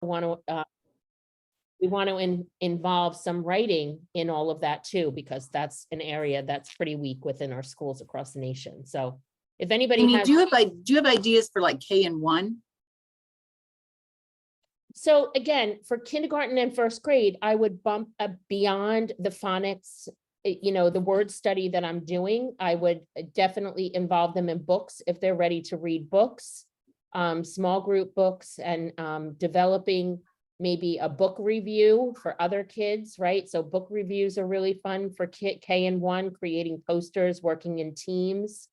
want to, we want to involve some writing in all of that too, because that's an area that's pretty weak within our schools across the nation. So if anybody Amy, has, do you have ideas for like K and 1? so again, for kindergarten and first grade, I would bump beyond the phonics, you know, the word study that I'm doing. I would definitely involve them in books if they're ready to read books, small group books, and developing maybe a book review for other kids, right? So book reviews are really fun for K and 1, creating posters, working in teams.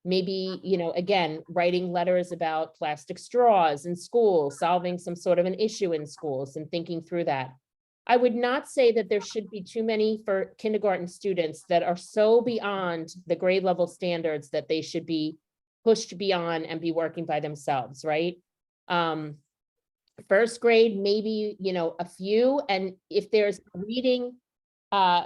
Maybe, you know, again, writing letters about plastic straws in schools, solving some sort of an issue in schools and thinking through that. I would not say that there should be too many for kindergarten students that are so beyond the grade level standards that they should be pushed beyond and be working by themselves, right? First grade, maybe, you know, a few, and if there's reading,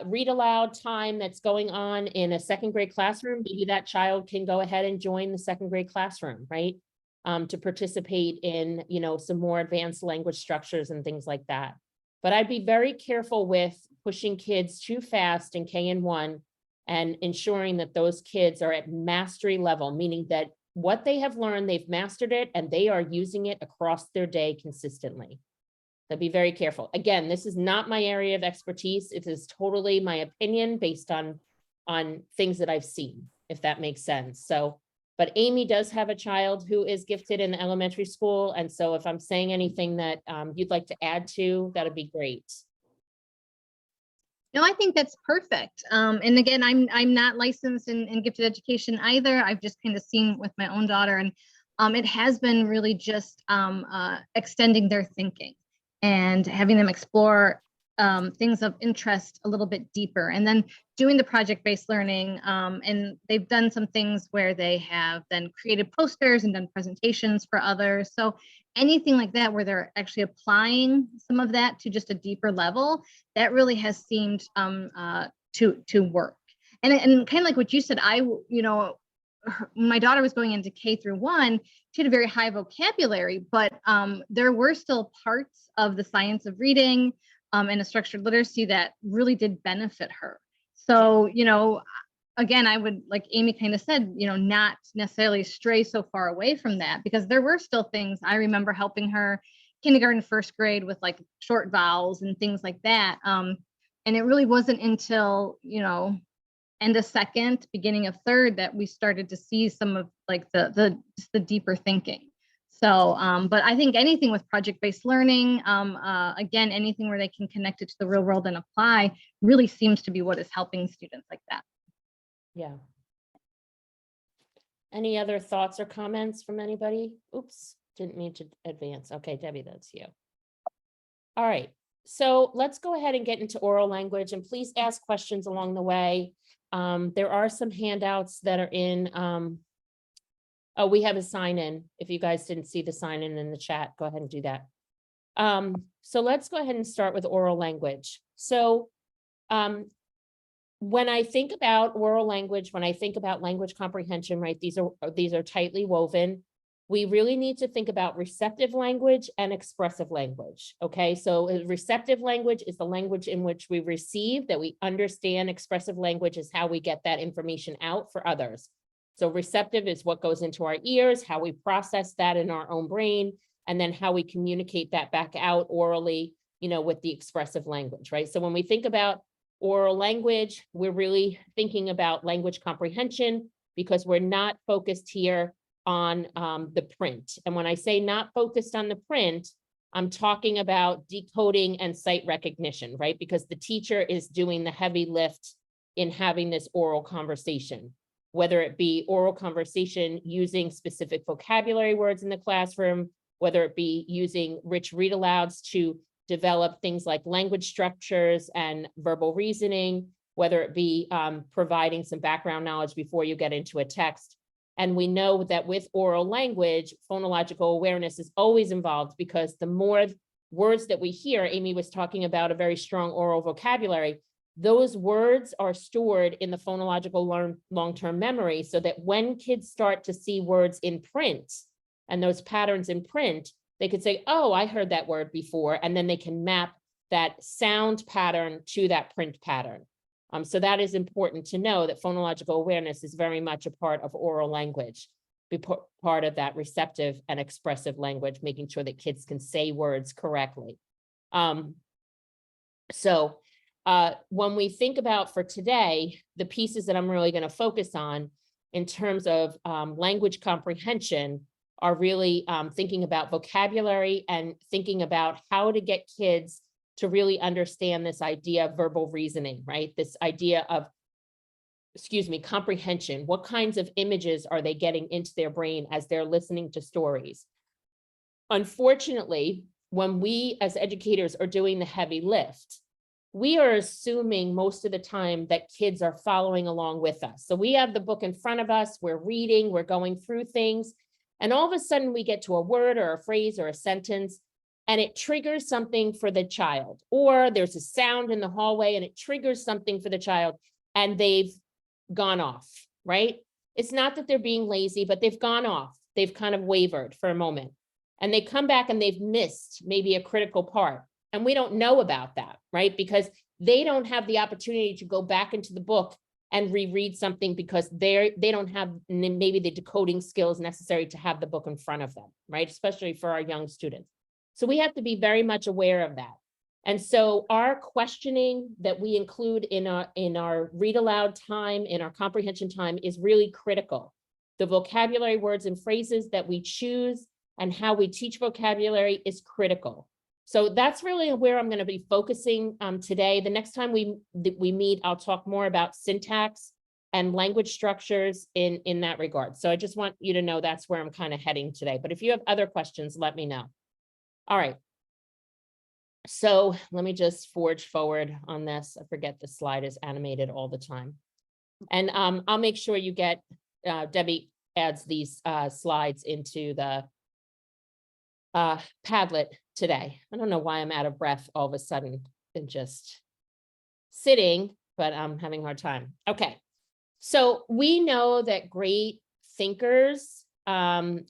read aloud time that's going on in a second grade classroom, maybe that child can go ahead and join the second grade classroom, right? To participate in, you know, some more advanced language structures and things like that. But I'd be very careful with pushing kids too fast in K and 1 and ensuring that those kids are at mastery level, meaning that what they have learned, they've mastered it and they are using it across their day consistently. So be very careful. Again, this is not my area of expertise. It is totally my opinion based on things that I've seen, if that makes sense. So, but Amy does have a child who is gifted in elementary school. And so if I'm saying anything that you'd like to add to, that'd be great. No, I think that's perfect. And again, I'm not licensed in gifted education either. I've just kind of seen with my own daughter, and it has been really just extending their thinking and having them explore things of interest a little bit deeper, and then doing the project-based learning. And they've done some things where they have then created posters and done presentations for others. So anything like that, where they're actually applying some of that to just a deeper level, that really has seemed to work. And kind of like what you said, when my daughter was going into K through 1, she had a very high vocabulary, but there were still parts of the science of reading and a structured literacy that really did benefit her. So, you know, again, I would, like Amy kind of said, you know, not necessarily stray so far away from that, because there were still things. I remember helping her kindergarten, first grade with like short vowels and things like that. And it really wasn't until, you know, end of second, beginning of third, that we started to see some of like the deeper thinking. So, but I think anything with project-based learning, again, anything where they can connect it to the real world and apply, really seems to be what is helping students like that. Yeah. Any other thoughts or comments from anybody? Oops, didn't mean to advance. Okay, Debbie, that's you. All right, so let's go ahead and get into oral language, and please ask questions along the way. There are some handouts that are in, oh, we have a sign in. If you guys didn't see the sign in the chat, go ahead and do that. So let's go ahead and start with oral language. So when I think about oral language, when I think about language comprehension, right, these are tightly woven. We really need to think about receptive language and expressive language. Okay, so receptive language is the language in which we receive, that we understand. Expressive language is how we get that information out for others. So receptive is what goes into our ears, how we process that in our own brain, and then how we communicate that back out orally, you know, with the expressive language, right? So when we think about oral language, we're really thinking about language comprehension, because we're not focused here on the print. And when I say not focused on the print, I'm talking about decoding and sight recognition, right? Because the teacher is doing the heavy lift in having this oral conversation, whether it be oral conversation using specific vocabulary words in the classroom, whether it be using rich read alouds to develop things like language structures and verbal reasoning, whether it be providing some background knowledge before you get into a text. And we know that with oral language, phonological awareness is always involved, because the more words that we hear, Amy was talking about a very strong oral vocabulary, those words are stored in the phonological long-term memory, so that when kids start to see words in print and those patterns in print, they could say, oh, I heard that word before, and then they can map that sound pattern to that print pattern. So that is important to know, that phonological awareness is very much a part of oral language, be part of that receptive and expressive language, making sure that kids can say words correctly. When we think about for today, the pieces that I'm really going to focus on in terms of language comprehension are really thinking about vocabulary and thinking about how to get kids to really understand this idea of verbal reasoning, right? This idea of, comprehension. What kinds of images are they getting into their brain as they're listening to stories? Unfortunately, when we as educators are doing the heavy lift, we are assuming most of the time that kids are following along with us. So we have the book in front of us, we're reading, we're going through things, and all of a sudden we get to a word or a phrase or a sentence, and it triggers something for the child. Or there's a sound in the hallway and it triggers something for the child, and they've gone off, right? It's not that they're being lazy, but they've gone off. They've kind of wavered for a moment. And they come back and they've missed maybe a critical part. And we don't know about that, right? Because they don't have the opportunity to go back into the book and reread something, because they don't have maybe the decoding skills necessary to have the book in front of them, right? Especially for our young students. So we have to be very much aware of that. And so our questioning that we include in our read aloud time, in our comprehension time, is really critical. The vocabulary, words, and phrases that we choose and how we teach vocabulary is critical. So that's really where I'm going to be focusing today. The next time we meet, I'll talk more about syntax and language structures in that regard. So I just want you to know that's where I'm kind of heading today. But if you have other questions, let me know. All right. So let me just forge forward on this. I forget the slide is animated all the time. And I'll make sure you get, Debbie adds these slides into the Padlet today. I don't know why I'm out of breath all of a sudden and just sitting, but I'm having a hard time. Okay. So we know that great thinkers can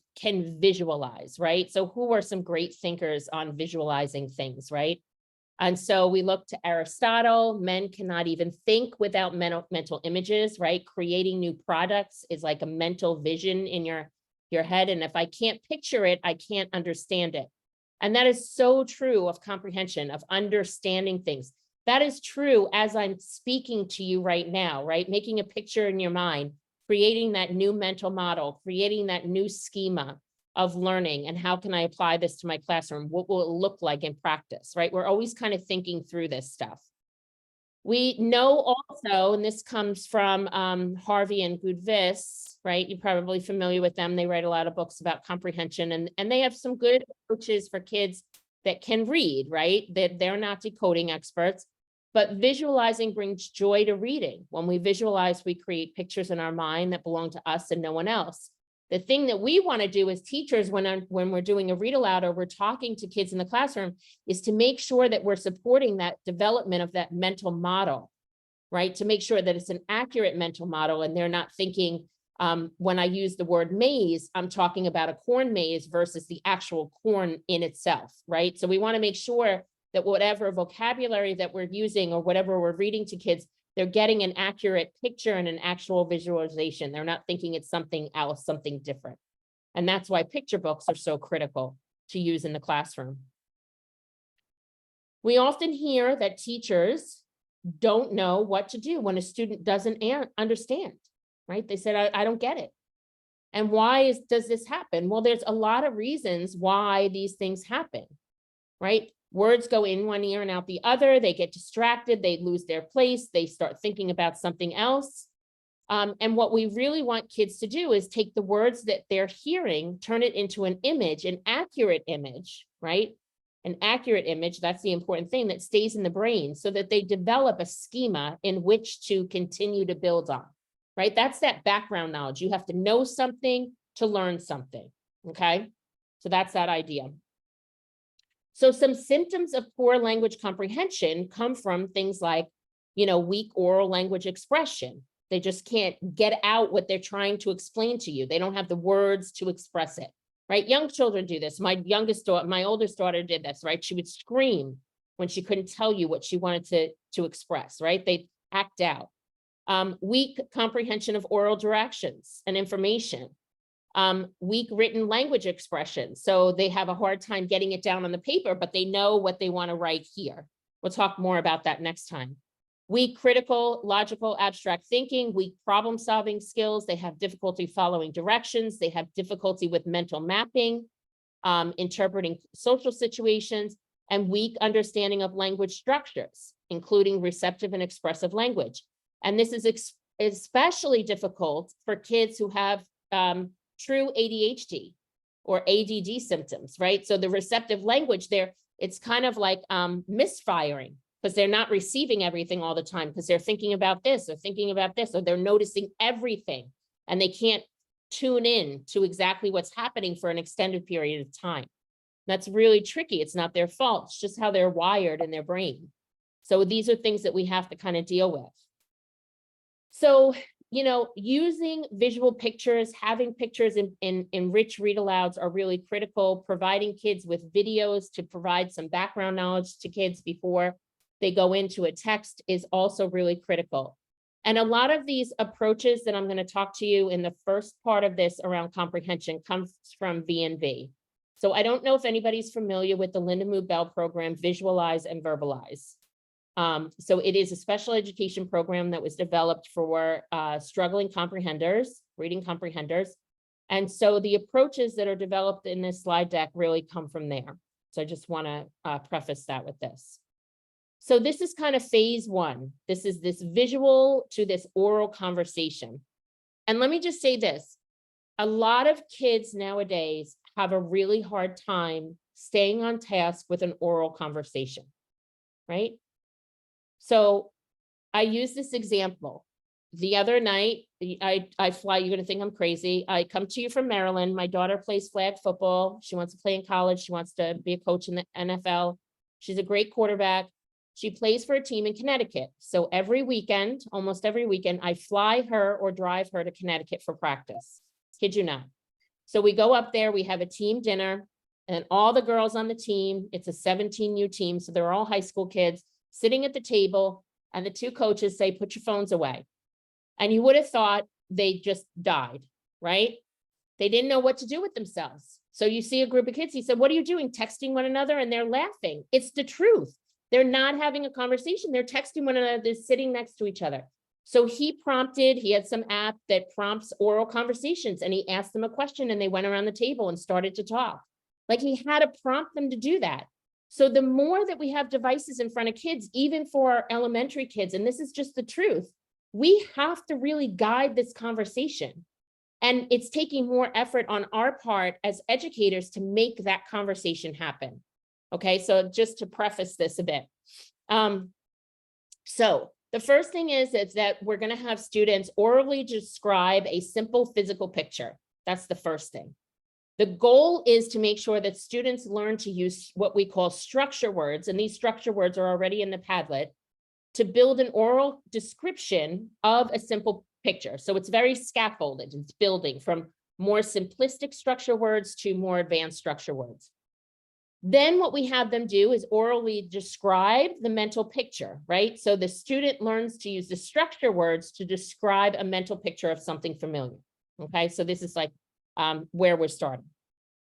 visualize, right? So who are some great thinkers on visualizing things, right? And so we look to Aristotle. Men cannot even think without mental images, right? Creating new products is like a mental vision in your head. And if I can't picture it, I can't understand it. And that is so true of comprehension, of understanding things. That is true as I'm speaking to you right now, right? Making a picture in your mind, creating that new mental model, creating that new schema of learning, and how can I apply this to my classroom? What will it look like in practice, right? We're always kind of thinking through this stuff. We know also, and this comes from Harvey and Goodvis, right? You're probably familiar with them. They write a lot of books about comprehension, and they have some good approaches for kids that can read, right? That they're not decoding experts. But visualizing brings joy to reading. When we visualize, we create pictures in our mind that belong to us and no one else. The thing that we want to do as teachers when we're doing a read aloud or we're talking to kids in the classroom is to make sure that we're supporting that development of that mental model, right? To make sure that it's an accurate mental model and they're not thinking, when I use the word maze, I'm talking about a corn maze versus the actual corn in itself, right? So we want to make sure that whatever vocabulary that we're using or whatever we're reading to kids, they're getting an accurate picture and an actual visualization. They're not thinking it's something else, something different. And that's why picture books are so critical to use in the classroom. We often hear that teachers don't know what to do when a student doesn't understand, right? They said, I don't get it. And why does this happen? Well, there's a lot of reasons why these things happen, right? Words go in one ear and out the other. They get distracted. They lose their place. They start thinking about something else. And what we really want kids to do is take the words that they're hearing, turn it into an image, an accurate image, right? An accurate image, that's the important thing, that stays in the brain so that they develop a schema in which to continue to build on, right? That's that background knowledge. You have to know something to learn something, okay? So that's that idea. So some symptoms of poor language comprehension come from things like, weak oral language expression. They just can't get out what they're trying to explain to you. They don't have the words to express it. right? Young children do this. My oldest daughter did this, right? She would scream when she couldn't tell you what she wanted to express, right? They act out. Weak comprehension of oral directions and information. Weak written language expression. So they have a hard time getting it down on the paper, but they know what they want to write here. We'll talk more about that next time. Weak critical, logical, abstract thinking, weak problem solving skills. They have difficulty following directions. They have difficulty with mental mapping, interpreting social situations, and weak understanding of language structures, including receptive and expressive language. And this is especially difficult for kids who have true ADHD or ADD symptoms, right? So the receptive language there, it's kind of like misfiring, because they're not receiving everything all the time, because they're thinking about this or thinking about this, or they're noticing everything, and they can't tune in to exactly what's happening for an extended period of time. That's really tricky. It's not their fault. It's just how they're wired in their brain. So these are things that we have to kind of deal with. So, you know, using visual pictures, having pictures in rich read alouds are really critical. Providing kids with videos to provide some background knowledge to kids before they go into a text is also really critical. And a lot of these approaches that I'm going to talk to you in the first part of this around comprehension comes from V&V. So I don't know if anybody's familiar with the Linda Mood Bell program, Visualize and Verbalize. So it is a special education program that was developed for struggling comprehenders, reading comprehenders. And so the approaches that are developed in this slide deck really come from there. So I just want to preface that with this. So this is kind of phase one. This is this visual to this oral conversation. And let me just say this. A lot of kids nowadays have a really hard time staying on task with an oral conversation, right? So I use this example. The other night, I fly, you're gonna think I'm crazy. I come to you from Maryland. My daughter plays flag football. She wants to play in college. She wants to be a coach in the NFL. She's a great quarterback. She plays for a team in Connecticut. So every weekend, almost every weekend, I fly her or drive her to Connecticut for practice. Kid you not. So we go up there, we have a team dinner, and all the girls on the team, it's a 17U team, so they're all high school kids, sitting at the table, and the two coaches say, put your phones away. And you would have thought they just died, right? They didn't know what to do with themselves. So you see a group of kids, he said, what are you doing? Texting one another? And they're laughing. It's the truth. They're not having a conversation. They're texting one another. They're sitting next to each other. So he had some app that prompts oral conversations, and he asked them a question and they went around the table and started to talk. Like, he had to prompt them to do that. So the more that we have devices in front of kids, even for our elementary kids, and this is just the truth, we have to really guide this conversation. And it's taking more effort on our part as educators to make that conversation happen. Okay, so just to preface this a bit. So the first thing is that we're going to have students orally describe a simple physical picture. That's the first thing. The goal is to make sure that students learn to use what we call structure words, and these structure words are already in the Padlet, to build an oral description of a simple picture. So it's very scaffolded. It's building from more simplistic structure words to more advanced structure words. Then what we have them do is orally describe the mental picture, right? So the student learns to use the structure words to describe a mental picture of something familiar. Okay, so this is like where we're starting.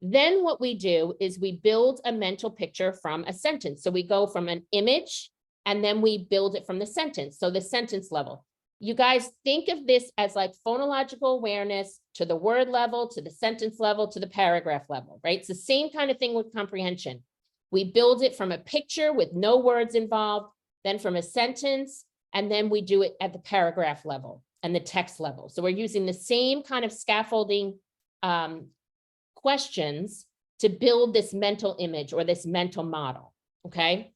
Then what we do is we build a mental picture from a sentence. So we go from an image and then we build it from the sentence. So the sentence level. You guys think of this as like phonological awareness to the word level, to the sentence level, to the paragraph level, right? It's the same kind of thing with comprehension. We build it from a picture with no words involved, then from a sentence, and then we do it at the paragraph level and the text level. So we're using the same kind of scaffolding questions to build this mental image or this mental model, okay?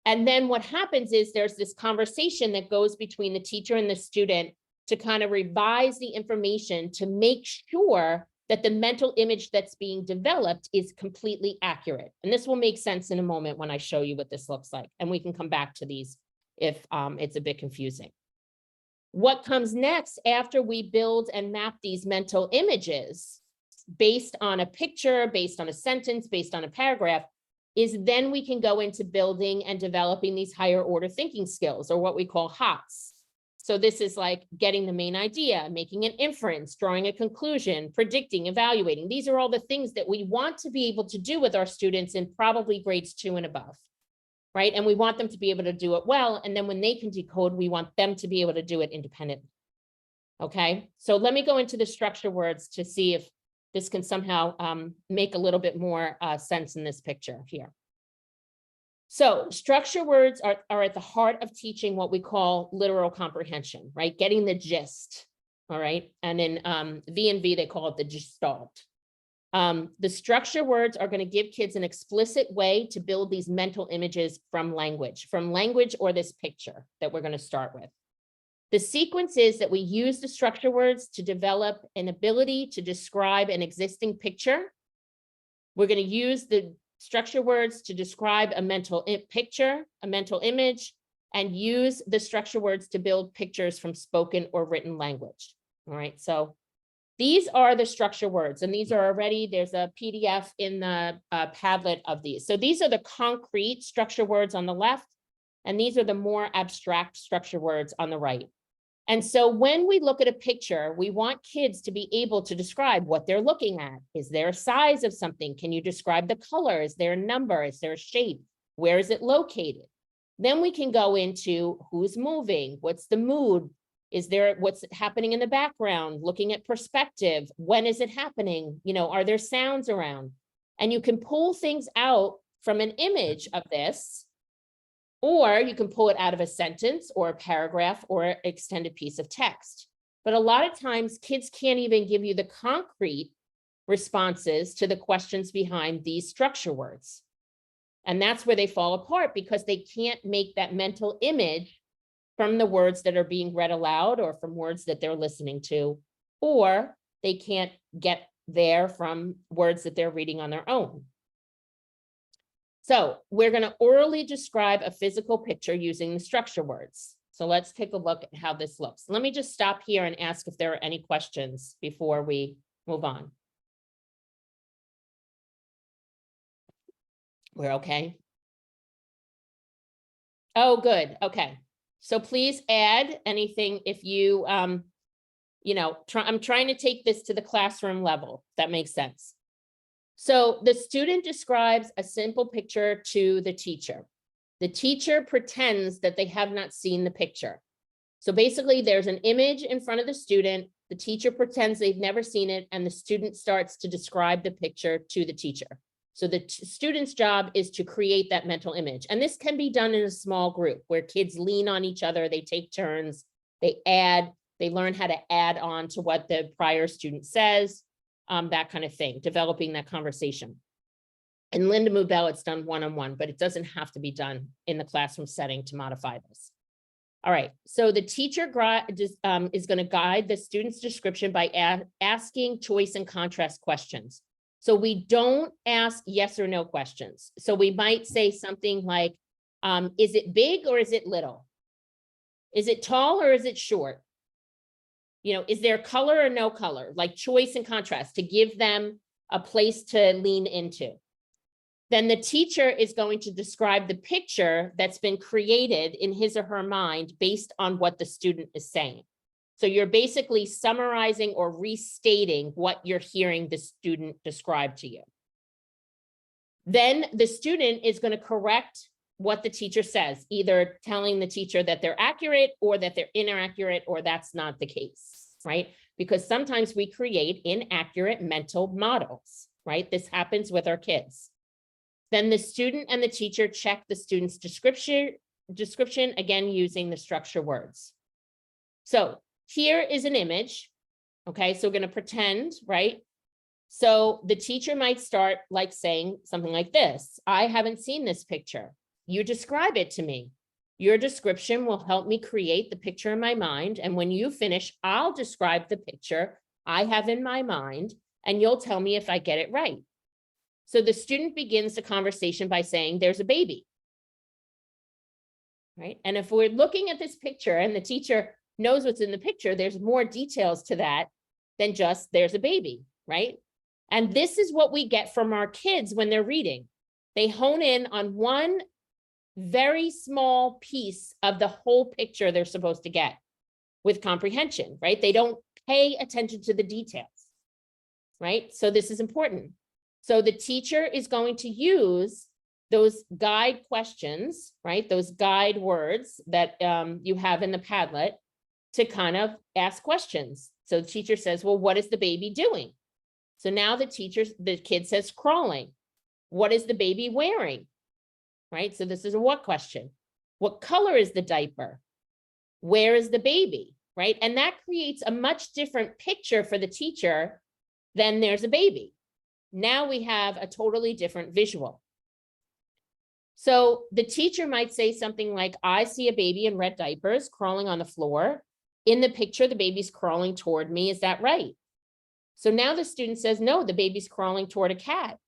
And then what happens is there's this conversation that goes between the teacher and the student to kind of revise the information to make sure that the mental image that's being developed is completely accurate. And this will make sense in a moment when I show you what this looks like. And we can come back to these if it's a bit confusing. What comes next after we build and map these mental images, based on a picture, based on a sentence, based on a paragraph, is then we can go into building and developing these higher order thinking skills, or what we call HOTS. So this is like getting the main idea, making an inference, drawing a conclusion, predicting, evaluating. These are all the things that we want to be able to do with our students in probably grades 2 and above, right? And we want them to be able to do it well. And then when they can decode, we want them to be able to do it independently. Okay, so let me go into the structure words to see if this can somehow make a little bit more sense in this picture here. So structure words are at the heart of teaching what we call literal comprehension, right? Getting the gist, all right? And in V&V, they call it the gestalt. The structure words are going to give kids an explicit way to build these mental images from language or this picture that we're going to start with. The sequence is that we use the structure words to develop an ability to describe an existing picture. We're going to use the structure words to describe a mental picture, a mental image, and use the structure words to build pictures from spoken or written language. All right, so these are the structure words, and these are already, there's a PDF in the Padlet of these. So these are the concrete structure words on the left, and these are the more abstract structure words on the right. And so when we look at a picture, we want kids to be able to describe what they're looking at. Is there a size of something? Can you describe the color? Is there a number? Is there a shape? Where is it located? Then we can go into who's moving, what's the mood? Is there, what's happening in the background? Looking at perspective, when is it happening? You know, are there sounds around? And you can pull things out from an image of this, or you can pull it out of a sentence or a paragraph or an extended piece of text. But a lot of times kids can't even give you the concrete responses to the questions behind these structure words. And that's where they fall apart, because they can't make that mental image from the words that are being read aloud or from words that they're listening to, or they can't get there from words that they're reading on their own. So we're going to orally describe a physical picture using the structure words. So let's take a look at how this looks. Let me just stop here and ask if there are any questions before we move on. We're okay? Oh, good. Okay. So please add anything if you, you know, I'm trying to take this to the classroom level, if that makes sense. So the student describes a simple picture to the teacher. The teacher pretends that they have not seen the picture. So basically there's an image in front of the student, the teacher pretends they've never seen it, and the student starts to describe the picture to the teacher. So the student's job is to create that mental image. And this can be done in a small group where kids lean on each other, they take turns, they learn how to add on to what the prior student says. That kind of thing, developing that conversation. In Linda Mubel, it's done one-on-one, but it doesn't have to be done in the classroom setting to modify this. All right, so the teacher is going to guide the student's description by asking choice and contrast questions. So we don't ask yes or no questions. So we might say something like, is it big or is it little? Is it tall or is it short? You know, is there color or no color? Like choice and contrast, to give them a place to lean into. Then the teacher is going to describe the picture that's been created in his or her mind based on what the student is saying. So you're basically summarizing or restating what you're hearing the student describe to you. Then the student is going to correct what the teacher says, either telling the teacher that they're accurate or that they're inaccurate, or that's not the case, right? Because sometimes we create inaccurate mental models, right? This happens with our kids. Then the student and the teacher check the student's description, again, using the structure words. So here is an image. Okay, so we're going to pretend, right? So the teacher might start like saying something like this. I haven't seen this picture. You describe it to me. Your description will help me create the picture in my mind. And when you finish, I'll describe the picture I have in my mind, and you'll tell me if I get it right. So the student begins the conversation by saying, there's a baby. Right? And if we're looking at this picture and the teacher knows what's in the picture, there's more details to that than just there's a baby, right? And this is what we get from our kids when they're reading. They hone in on one very small piece of the whole picture they're supposed to get with comprehension, right? They don't pay attention to the details, right? So this is important. So the teacher is going to use those guide questions, right? Those guide words that you have in the Padlet to kind of ask questions. So the teacher says, well, what is the baby doing? So now the kid says crawling. What is the baby wearing? Right? So this is a what question. What color is the diaper? Where is the baby? Right? And that creates a much different picture for the teacher than there's a baby. Now we have a totally different visual. So the teacher might say something like, I see a baby in red diapers crawling on the floor. In the picture, the baby's crawling toward me. Is that right? So now the student says, no, the baby's crawling toward a cat.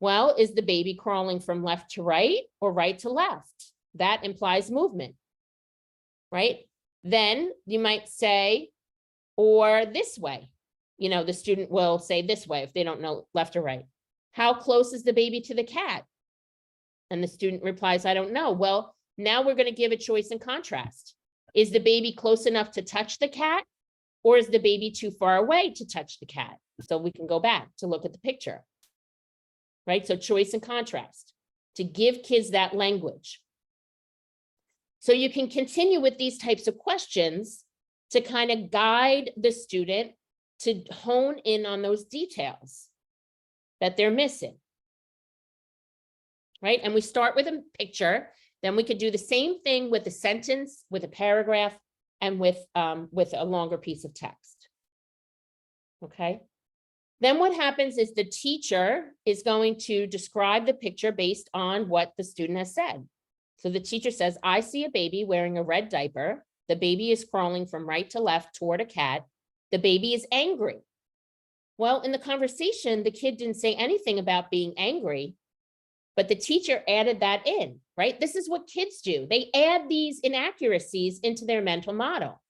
Well, is the baby crawling from left to right or right to left? That implies movement, right? Then you might say, or this way. You know, the student will say this way if they don't know left or right. How close is the baby to the cat? And the student replies, I don't know. Well, now we're going to give a choice and contrast. Is the baby close enough to touch the cat? Or is the baby too far away to touch the cat? So we can go back to look at the picture, right? So choice and contrast to give kids that language. So you can continue with these types of questions to kind of guide the student to hone in on those details that they're missing, right? And we start with a picture, then we could do the same thing with a sentence, with a paragraph, and with a longer piece of text, okay? Then what happens is the teacher is going to describe the picture based on what the student has said. So the teacher says, I see a baby wearing a red diaper. The baby is crawling from right to left toward a cat. The baby is angry. Well, in the conversation, the kid didn't say anything about being angry, but the teacher added that in, right? This is what kids do. They add these inaccuracies into their mental model,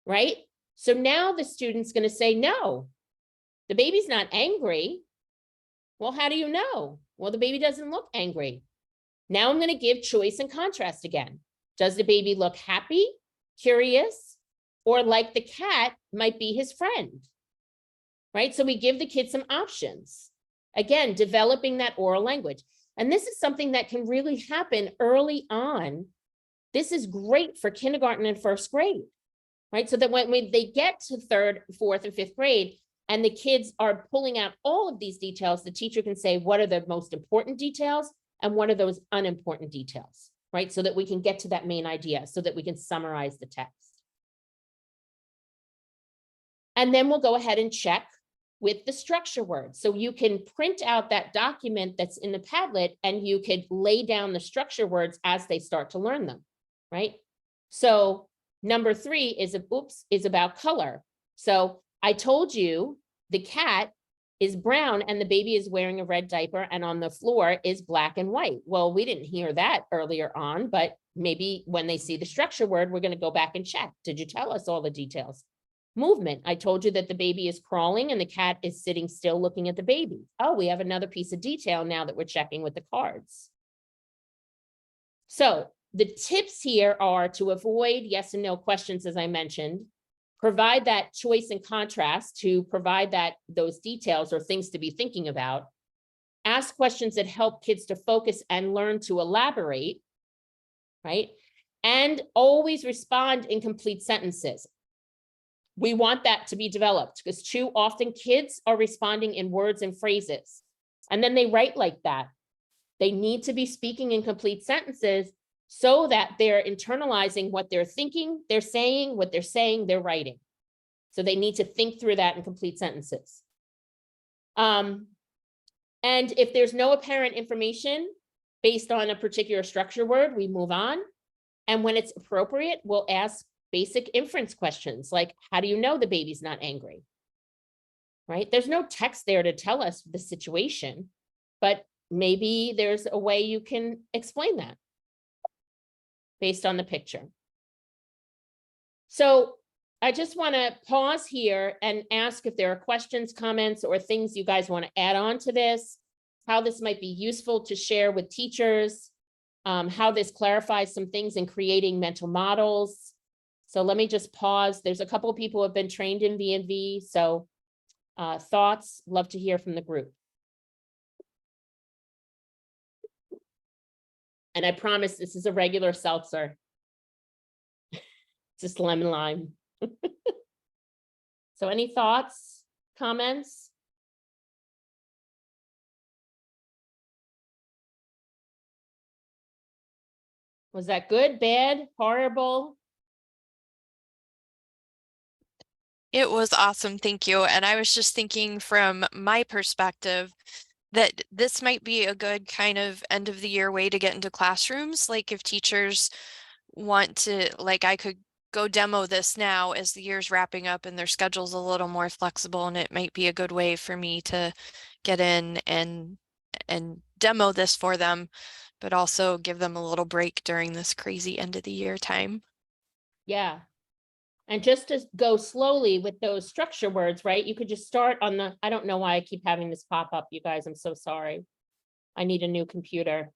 right? So now the student's going to say, no, the baby's not angry. Well, how do you know? Well, the baby doesn't look angry. Now I'm going to give choice and contrast again. Does the baby look happy, curious, or like the cat might be his friend, right? So we give the kid some options. Again, developing that oral language. And this is something that can really happen early on. This is great for kindergarten and first grade, right? So that when they get to third, fourth, and fifth grade, and the kids are pulling out all of these details, the teacher can say, what are the most important details and what are those unimportant details, right? So that we can get to that main idea, so that we can summarize the text. And then we'll go ahead and check with the structure words. So you can print out that document that's in the Padlet and you could lay down the structure words as they start to learn them, right? So number 3 is about color. So I told you the cat is brown and the baby is wearing a red diaper and on the floor is black and white. Well, we didn't hear that earlier on, but maybe when they see the structure word, we're going to go back and check. Did you tell us all the details? Movement. I told you that the baby is crawling and the cat is sitting still looking at the baby. Oh, we have another piece of detail now that we're checking with the cards. So the tips here are to avoid yes and no questions, as I mentioned, provide that choice and contrast to provide those details or things to be thinking about, ask questions that help kids to focus and learn to elaborate, right? And always respond in complete sentences. We want that to be developed because too often kids are responding in words and phrases, and then they write like that. They need to be speaking in complete sentences so that they're internalizing what they're thinking, they're saying, what they're saying, they're writing. So they need to think through that in complete sentences. And if there's no apparent information based on a particular structure word, we move on. And when it's appropriate, we'll ask basic inference questions like, how do you know the baby's not angry? Right? There's no text there to tell us the situation, but maybe there's a way you can explain that based on the picture. So I just want to pause here and ask if there are questions, comments, or things you guys want to add on to this, how this might be useful to share with teachers, how this clarifies some things in creating mental models. So let me just pause. There's a couple of people who have been trained in V&V, so thoughts, love to hear from the group. And I promise this is a regular seltzer. Just lemon lime. So any thoughts, comments? Was that good, bad, horrible? It was awesome, thank you. And I was just thinking from my perspective that this might be a good kind of end of the year way to get into classrooms. Like if teachers want to, like I could go demo this now as the year's wrapping up and their schedule's a little more flexible, and it might be a good way for me to get in and demo this for them, but also give them a little break during this crazy end of the year time. Yeah. And just to go slowly with those structure words, right? You could just start on the, I don't know why I keep having this pop up, you guys, I'm so sorry. I need a new computer.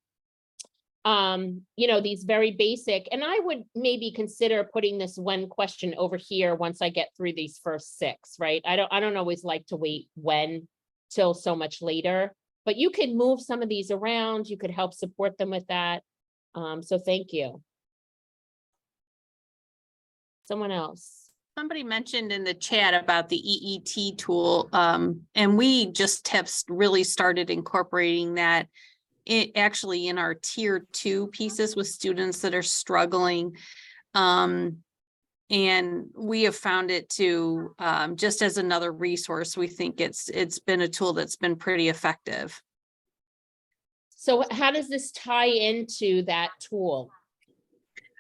You know, these very basic, and I would maybe consider putting this one question over here once I get through these first 6, right? I don't always like to wait when till so much later, but you could move some of these around. You could help support them with that. So thank you. Someone else. Somebody mentioned in the chat about the EET tool, and we just have really started incorporating that actually in our tier 2 pieces with students that are struggling. And we have found it to just as another resource. We think it's been a tool that's been pretty effective. So how does this tie into that tool?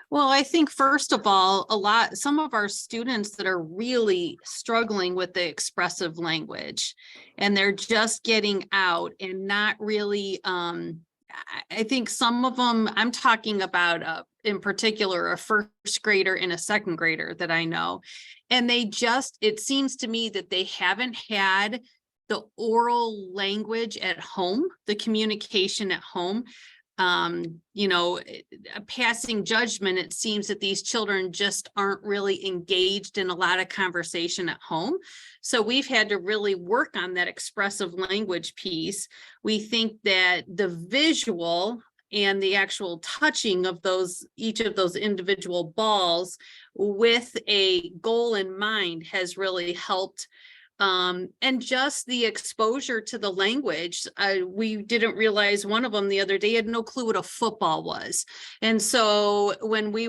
Well, I think first of all, some of our students that are really struggling with the expressive language and they're just getting out and not really, I think some of them, I'm talking about in particular, a first grader and a second grader that I know. And it seems to me that they haven't had the oral language at home, the communication at home. You know, a passing judgment, it seems that these children just aren't really engaged in a lot of conversation at home. So we've had to really work on that expressive language piece. We think that the visual and the actual touching of each of those individual balls with a goal in mind has really helped. And just the exposure to the language. We didn't realize one of them the other day had no clue what a football was. And so when we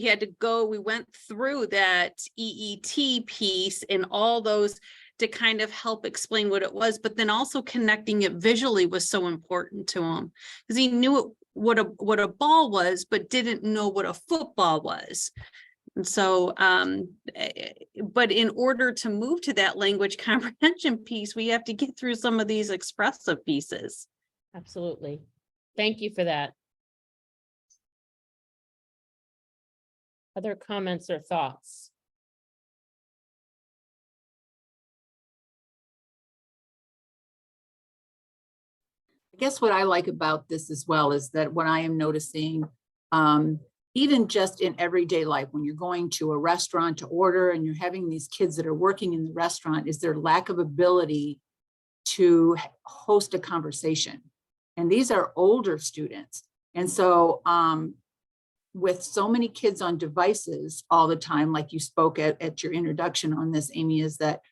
had to go, we went through that EET piece and all those to kind of help explain what it was, but then also connecting it visually was so important to him because he knew what a ball was, but didn't know what a football was. And so, but in order to move to that language comprehension piece, we have to get through some of these expressive pieces. Absolutely. Thank you for that. Other comments or thoughts? I guess what I like about this as well is that what I am noticing, even just in everyday life, when you're going to a restaurant to order and you're having these kids that are working in the restaurant, is their lack of ability to host a conversation. And these are older students. And so with so many kids on devices all the time, like you spoke at your introduction on this, Amy, is that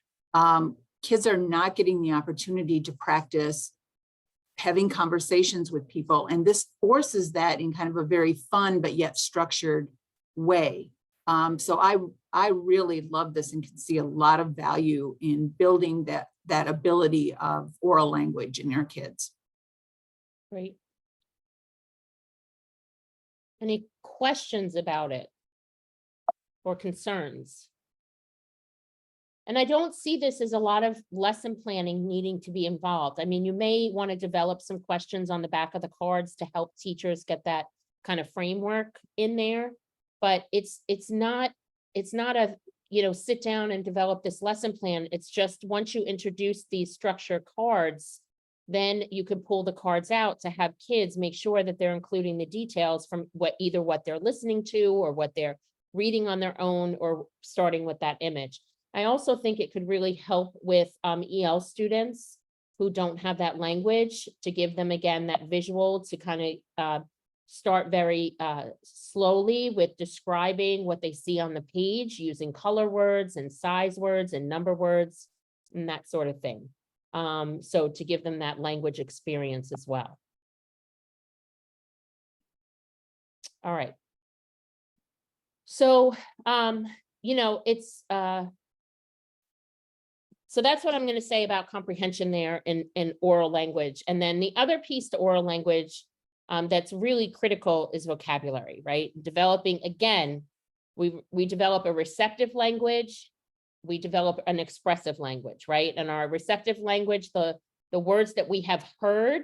kids are not getting the opportunity to practice having conversations with people. And this forces that in kind of a very fun, but yet structured way. So I really love this and can see a lot of value in building that ability of oral language in our kids. Great. Any questions about it or concerns? And I don't see this as a lot of lesson planning needing to be involved. I mean, you may want to develop some questions on the back of the cards to help teachers get that kind of framework in there, but it's not a sit down and develop this lesson plan. It's just once you introduce these structure cards, then you can pull the cards out to have kids make sure that they're including the details from either what they're listening to or what they're reading on their own, or starting with that image. I also think it could really help with EL students who don't have that language, to give them again that visual, to kind of start very slowly with describing what they see on the page, using color words and size words and number words and that sort of thing. So to give them that language experience as well. All right. So, it's, so that's what I'm going to say about comprehension there in oral language. And then the other piece to oral language that's really critical is vocabulary, right? Developing, again, we develop a receptive language, we develop an expressive language, right? And our receptive language, the words that we have heard,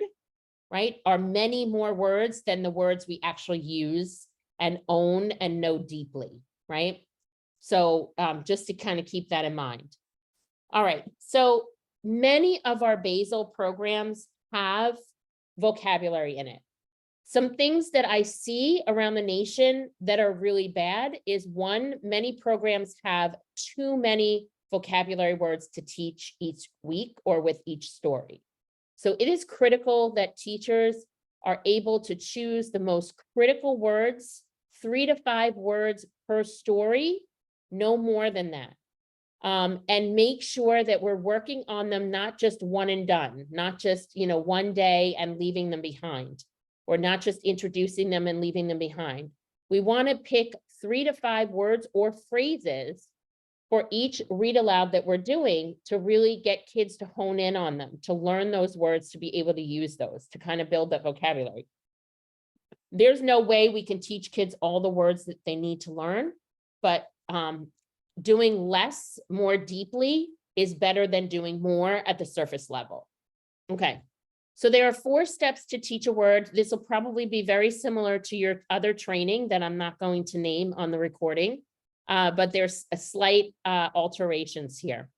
right, are many more words than the words we actually use and own and know deeply, right? So just to kind of keep that in mind. All right, so many of our basal programs have vocabulary in it. Some things that I see around the nation that are really bad is, one, many programs have too many vocabulary words to teach each week or with each story. So it is critical that teachers are able to choose the most critical words, 3 to 5 words per story, no more than that. And make sure that we're working on them, not just one and done, not just, one day and leaving them behind, or not just introducing them and leaving them behind. We want to pick 3 to 5 words or phrases for each read aloud that we're doing, to really get kids to hone in on them, to learn those words, to be able to use those, to kind of build that vocabulary. There's no way we can teach kids all the words that they need to learn, but doing less more deeply is better than doing more at the surface level. Okay, so there are 4 steps to teach a word. This will probably be very similar to your other training that I'm not going to name on the recording, but there's a slight alterations here.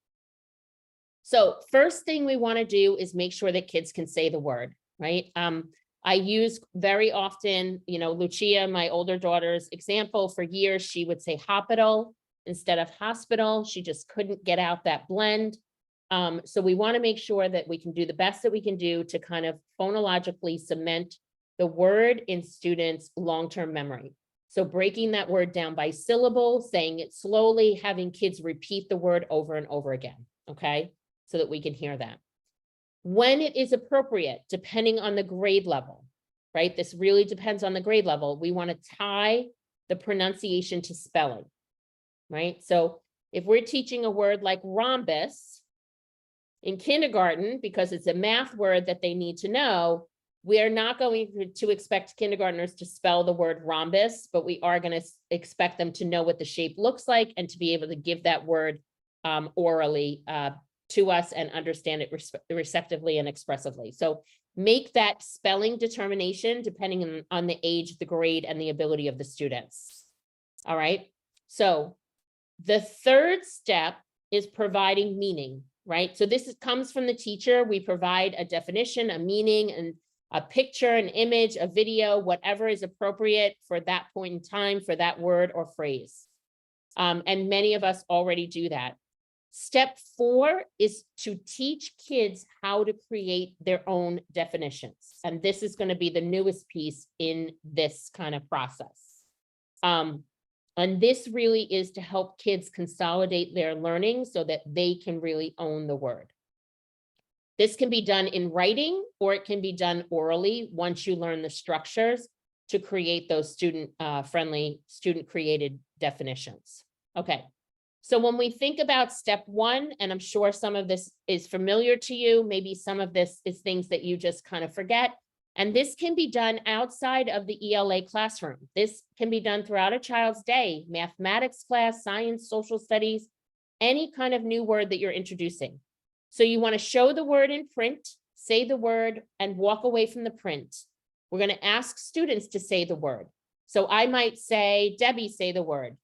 So first thing we want to do is make sure that kids can say the word, right? I use very often, Lucia, my older daughter's example, for years, she would say hospital instead of hospital. She just couldn't get out that blend. So we want to make sure that we can do the best that we can do to kind of phonologically cement the word in students' long-term memory. So breaking that word down by syllable, saying it slowly, having kids repeat the word over and over again, okay? So that we can hear that. When it is appropriate, depending on the grade level, right? This really depends on the grade level. We want to tie the pronunciation to spelling, right? So if we're teaching a word like rhombus in kindergarten, because it's a math word that they need to know, we are not going to expect kindergartners to spell the word rhombus, but we are going to expect them to know what the shape looks like and to be able to give that word orally to us and understand it receptively and expressively. So make that spelling determination depending on the age, the grade, and the ability of the students. All right. So the third step is providing meaning, right? So this comes from the teacher. We provide a definition, a meaning, and a picture, an image, a video, whatever is appropriate for that point in time for that word or phrase. And many of us already do that. Step 4 is to teach kids how to create their own definitions. And this is going to be the newest piece in this kind of process. And this really is to help kids consolidate their learning so that they can really own the word. This can be done in writing, or it can be done orally once you learn the structures to create those student-friendly, student-created definitions. Okay. So when we think about step 1, and I'm sure some of this is familiar to you, maybe some of this is things that you just kind of forget. And this can be done outside of the ELA classroom. This can be done throughout a child's day, mathematics class, science, social studies, any kind of new word that you're introducing. So you want to show the word in print, say the word, and walk away from the print. We're going to ask students to say the word. So I might say, Debbie, say the word.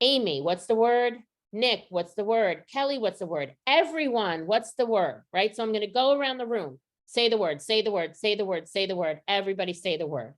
Amy, what's the word? Nick, what's the word? Kelly, what's the word? Everyone, what's the word, right? So I'm going to go around the room, say the word, say the word, say the word, say the word. Everybody say the word.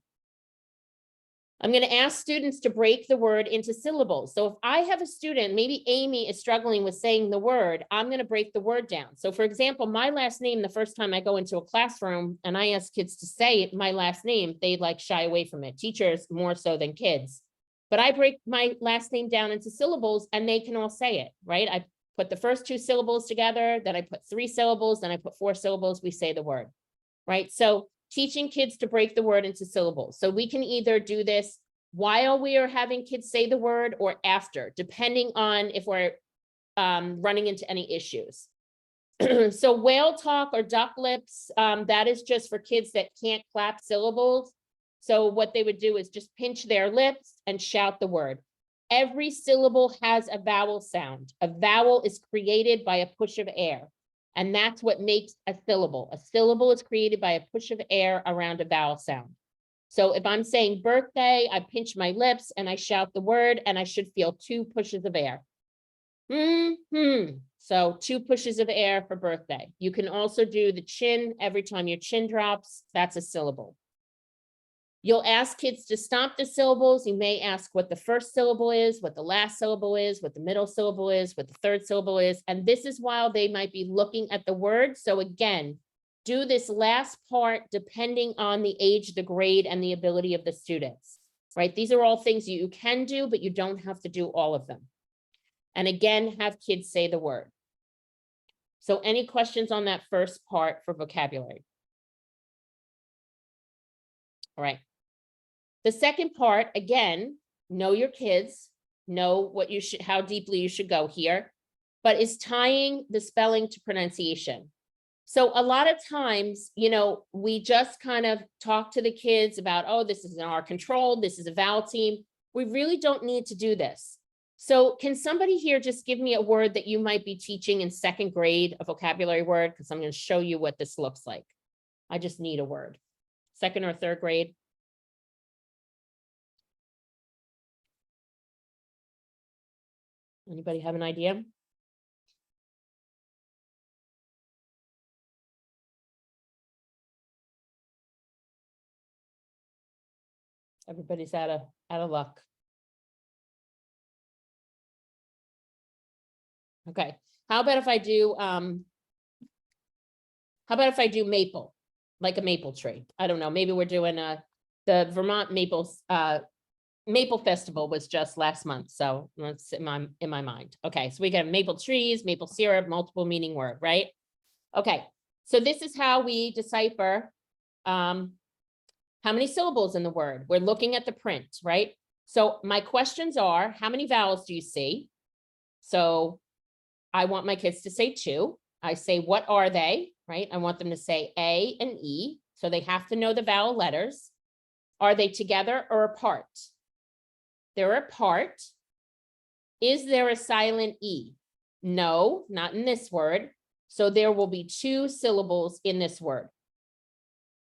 I'm going to ask students to break the word into syllables. So if I have a student, maybe Amy is struggling with saying the word, I'm going to break the word down. So for example, my last name, the first time I go into a classroom and I ask kids to say my last name, they like shy away from it. Teachers more so than kids. But I break my last name down into syllables and they can all say it, right? I put the first 2 syllables together, then I put 3 syllables, then I put 4 syllables, we say the word, right? So teaching kids to break the word into syllables. So we can either do this while we are having kids say the word or after, depending on if we're running into any issues. So whale talk or duck lips, that is just for kids that can't clap syllables. So what they would do is just pinch their lips and shout the word. Every syllable has a vowel sound. A vowel is created by a push of air. And that's what makes a syllable. A syllable is created by a push of air around a vowel sound. So if I'm saying birthday, I pinch my lips and I shout the word and I should feel 2 pushes of air. So 2 pushes of air for birthday. You can also do the chin every time your chin drops. That's a syllable. You'll ask kids to stomp the syllables. You may ask what the first syllable is, what the last syllable is, what the middle syllable is, what the third syllable is. And this is while they might be looking at the word. So again, do this last part depending on the age, the grade, and the ability of the students, right? These are all things you can do, but you don't have to do all of them. And again, have kids say the word. So any questions on that first part for vocabulary? All right. The second part, again, know your kids, know what you should, how deeply you should go here, but is tying the spelling to pronunciation. So a lot of times, you know, we just kind of talk to the kids about, oh, this is in our control, this is a vowel team. We really don't need to do this. So can somebody here just give me a word that you might be teaching in 2nd grade, a vocabulary word? Because I'm going to show you what this looks like. I just need a word. 2nd or 3rd grade. Anybody have an idea? Everybody's out of luck. Okay, how about if I do maple, like a maple tree? I don't know, maybe we're doing the Vermont Maple Festival was just last month, so that's in my mind. Okay, so we got maple trees, maple syrup, multiple meaning word, right? Okay, so this is how we decipher how many syllables in the word. We're looking at the print, right? So my questions are, how many vowels do you see? So I want my kids to say 2. I say, what are they, right? I want them to say A and E. So they have to know the vowel letters. Are they together or apart? They're apart. Is there a silent E? No, not in this word. So there will be 2 syllables in this word.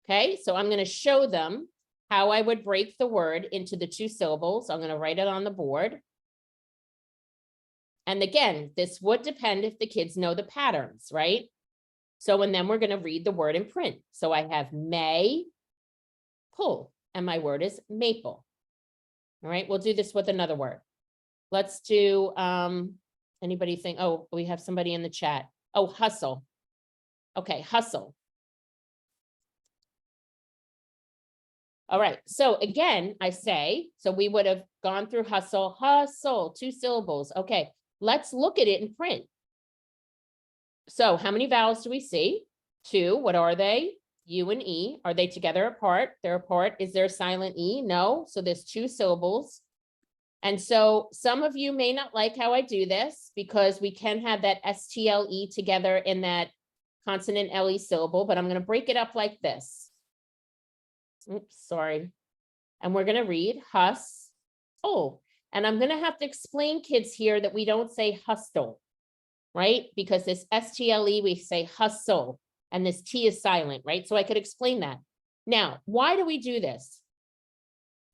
Okay, so I'm going to show them how I would break the word into the 2 syllables. I'm going to write it on the board. And again, this would depend if the kids know the patterns, right? So, and then we're going to read the word in print. So I have may, pull, and my word is maple. All right, we'll do this with another word. Let's do, anybody think, oh, we have somebody in the chat. Oh, hustle. Okay, hustle. All right, so again, I say, so we would have gone through hustle, 2 syllables. Okay, let's look at it in print. So how many vowels do we see? 2, what are they? U and E, are they together apart? They're apart. Is there a silent E? No, so there's 2 syllables. And so some of you may not like how I do this because we can have that STLE together in that consonant LE syllable, but I'm going to break it up like this. Oops, sorry. And we're going to read hus. Oh, and I'm going to have to explain, kids, here that we don't say hustle, right? Because this STLE, we say hustle, and this T is silent, right? So I could explain that. Now, why do we do this?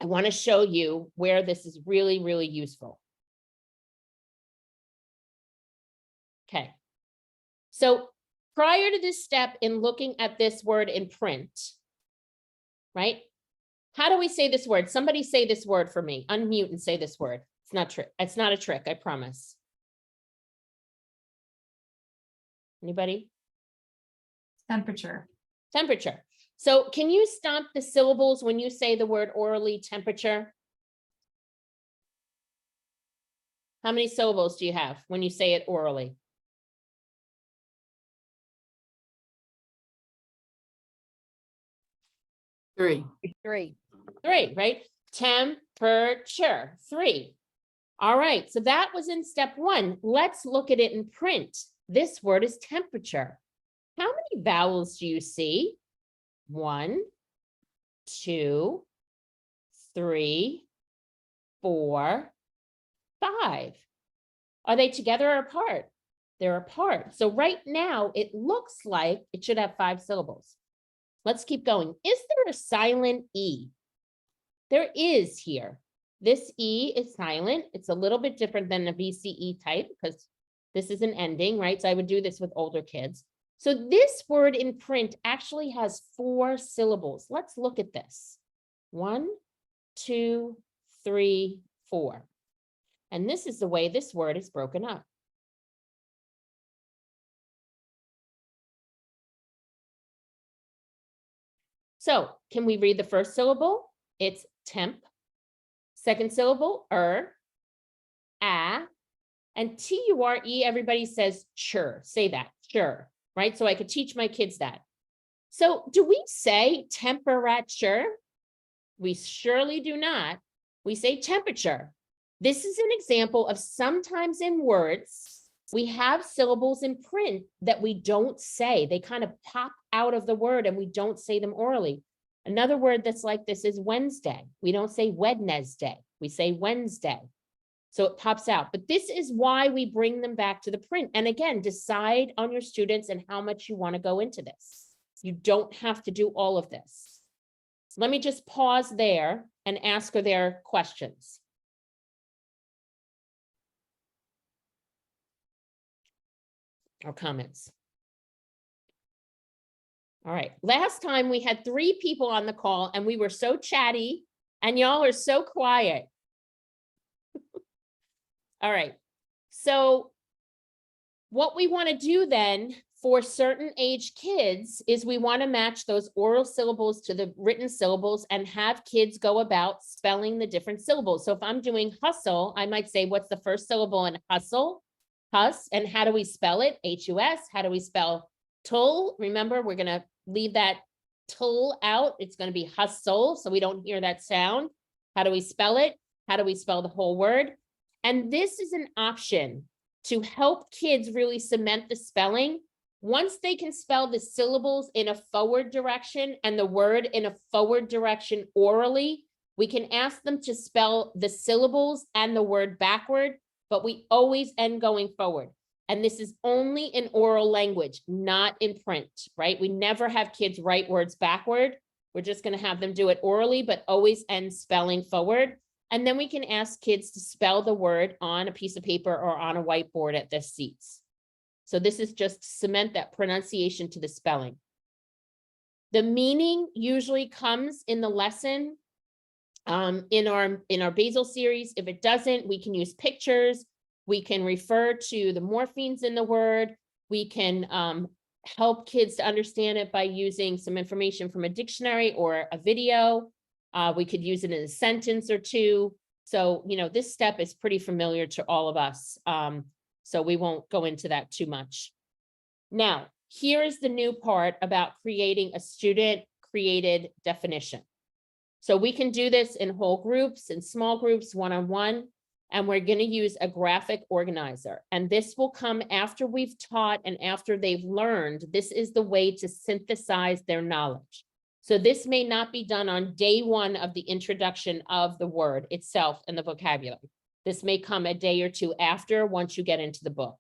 I want to show you where this is really, really useful. Okay. So prior to this step in looking at this word in print, right? How do we say this word? Somebody say this word for me. Unmute and say this word. It's not trick. It's not a trick, I promise. Anybody? Temperature. Temperature. So can you stomp the syllables when you say the word orally temperature? How many syllables do you have when you say it orally? Three. Three, right? Temperature, 3. All right, so that was in step 1. Let's look at it in print. This word is temperature. How many vowels do you see? 1, 2, 3, 4, 5. Are they together or apart? They're apart. So right now it looks like it should have 5 syllables. Let's keep going. Is there a silent E? There is here. This E is silent. It's a little bit different than the VCE type because this is an ending, right? So I would do this with older kids. So this word in print actually has 4 syllables. Let's look at this. 1, 2, 3, 4. And this is the way this word is broken up. So can we read the first syllable? It's temp. Second syllable, and T-U-R-E, everybody says chur. Say that, chur, right? So I could teach my kids that. So do we say temperature? We surely do not. We say temperature. This is an example of sometimes in words, we have syllables in print that we don't say. They kind of pop out of the word and we don't say them orally. Another word that's like this is Wednesday. We don't say Wednesday. We say Wednesday. So it pops out. But this is why we bring them back to the print. And again, decide on your students and how much you want to go into this. You don't have to do all of this. So let me just pause there and ask her their questions. Or comments. All right, last time we had 3 people on the call and we were so chatty and y'all are so quiet. All right, so what we want to do then for certain age kids is we want to match those oral syllables to the written syllables and have kids go about spelling the different syllables. So if I'm doing hustle, I might say, what's the first syllable in hustle? Hus, and how do we spell it? H-U-S. How do we spell tull? Remember, we're going to leave that tull out. It's going to be hustle, so we don't hear that sound. How do we spell it? How do we spell the whole word? And this is an option to help kids really cement the spelling. Once they can spell the syllables in a forward direction and the word in a forward direction orally, we can ask them to spell the syllables and the word backward, but we always end going forward. And this is only in oral language, not in print, right? We never have kids write words backward. We're just going to have them do it orally, but always end spelling forward. And then we can ask kids to spell the word on a piece of paper or on a whiteboard at their seats. So this is just to cement that pronunciation to the spelling. The meaning usually comes in the lesson in our basal series. If it doesn't, we can use pictures. We can refer to the morphemes in the word. We can help kids to understand it by using some information from a dictionary or a video. We could use it in a sentence or two. So, you know, this step is pretty familiar to all of us. So we won't go into that too much. Now, here's the new part about creating a student-created definition. So we can do this in whole groups, in small groups, one-on-one, and we're going to use a graphic organizer. And this will come after we've taught and after they've learned. This is the way to synthesize their knowledge. So this may not be done on day 1 of the introduction of the word itself and the vocabulary. This may come a day or 2 after, once you get into the book.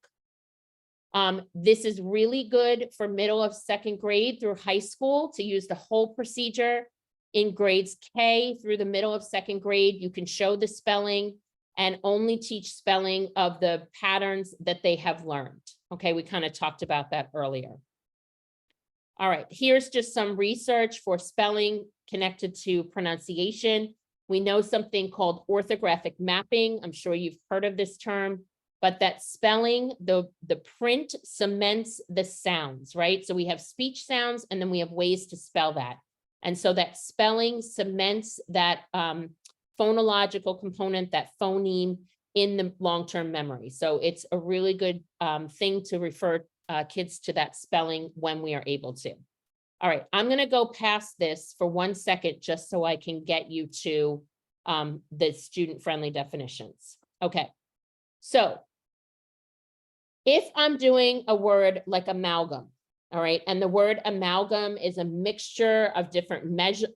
This is really good for middle of 2nd grade through high school to use the whole procedure. In grades K through the middle of 2nd grade, you can show the spelling and only teach spelling of the patterns that they have learned. Okay, we kind of talked about that earlier. All right, here's just some research for spelling connected to pronunciation. We know something called orthographic mapping. I'm sure you've heard of this term, but that spelling, the print cements the sounds, right? So we have speech sounds and then we have ways to spell that. And so that spelling cements that phonological component, that phoneme in the long-term memory. So it's a really good thing to refer kids to that spelling when we are able to. All right, I'm gonna go past this for 1 second, just so I can get you to the student-friendly definitions. Okay, so if I'm doing a word like amalgam, all right, and the word amalgam is a mixture of different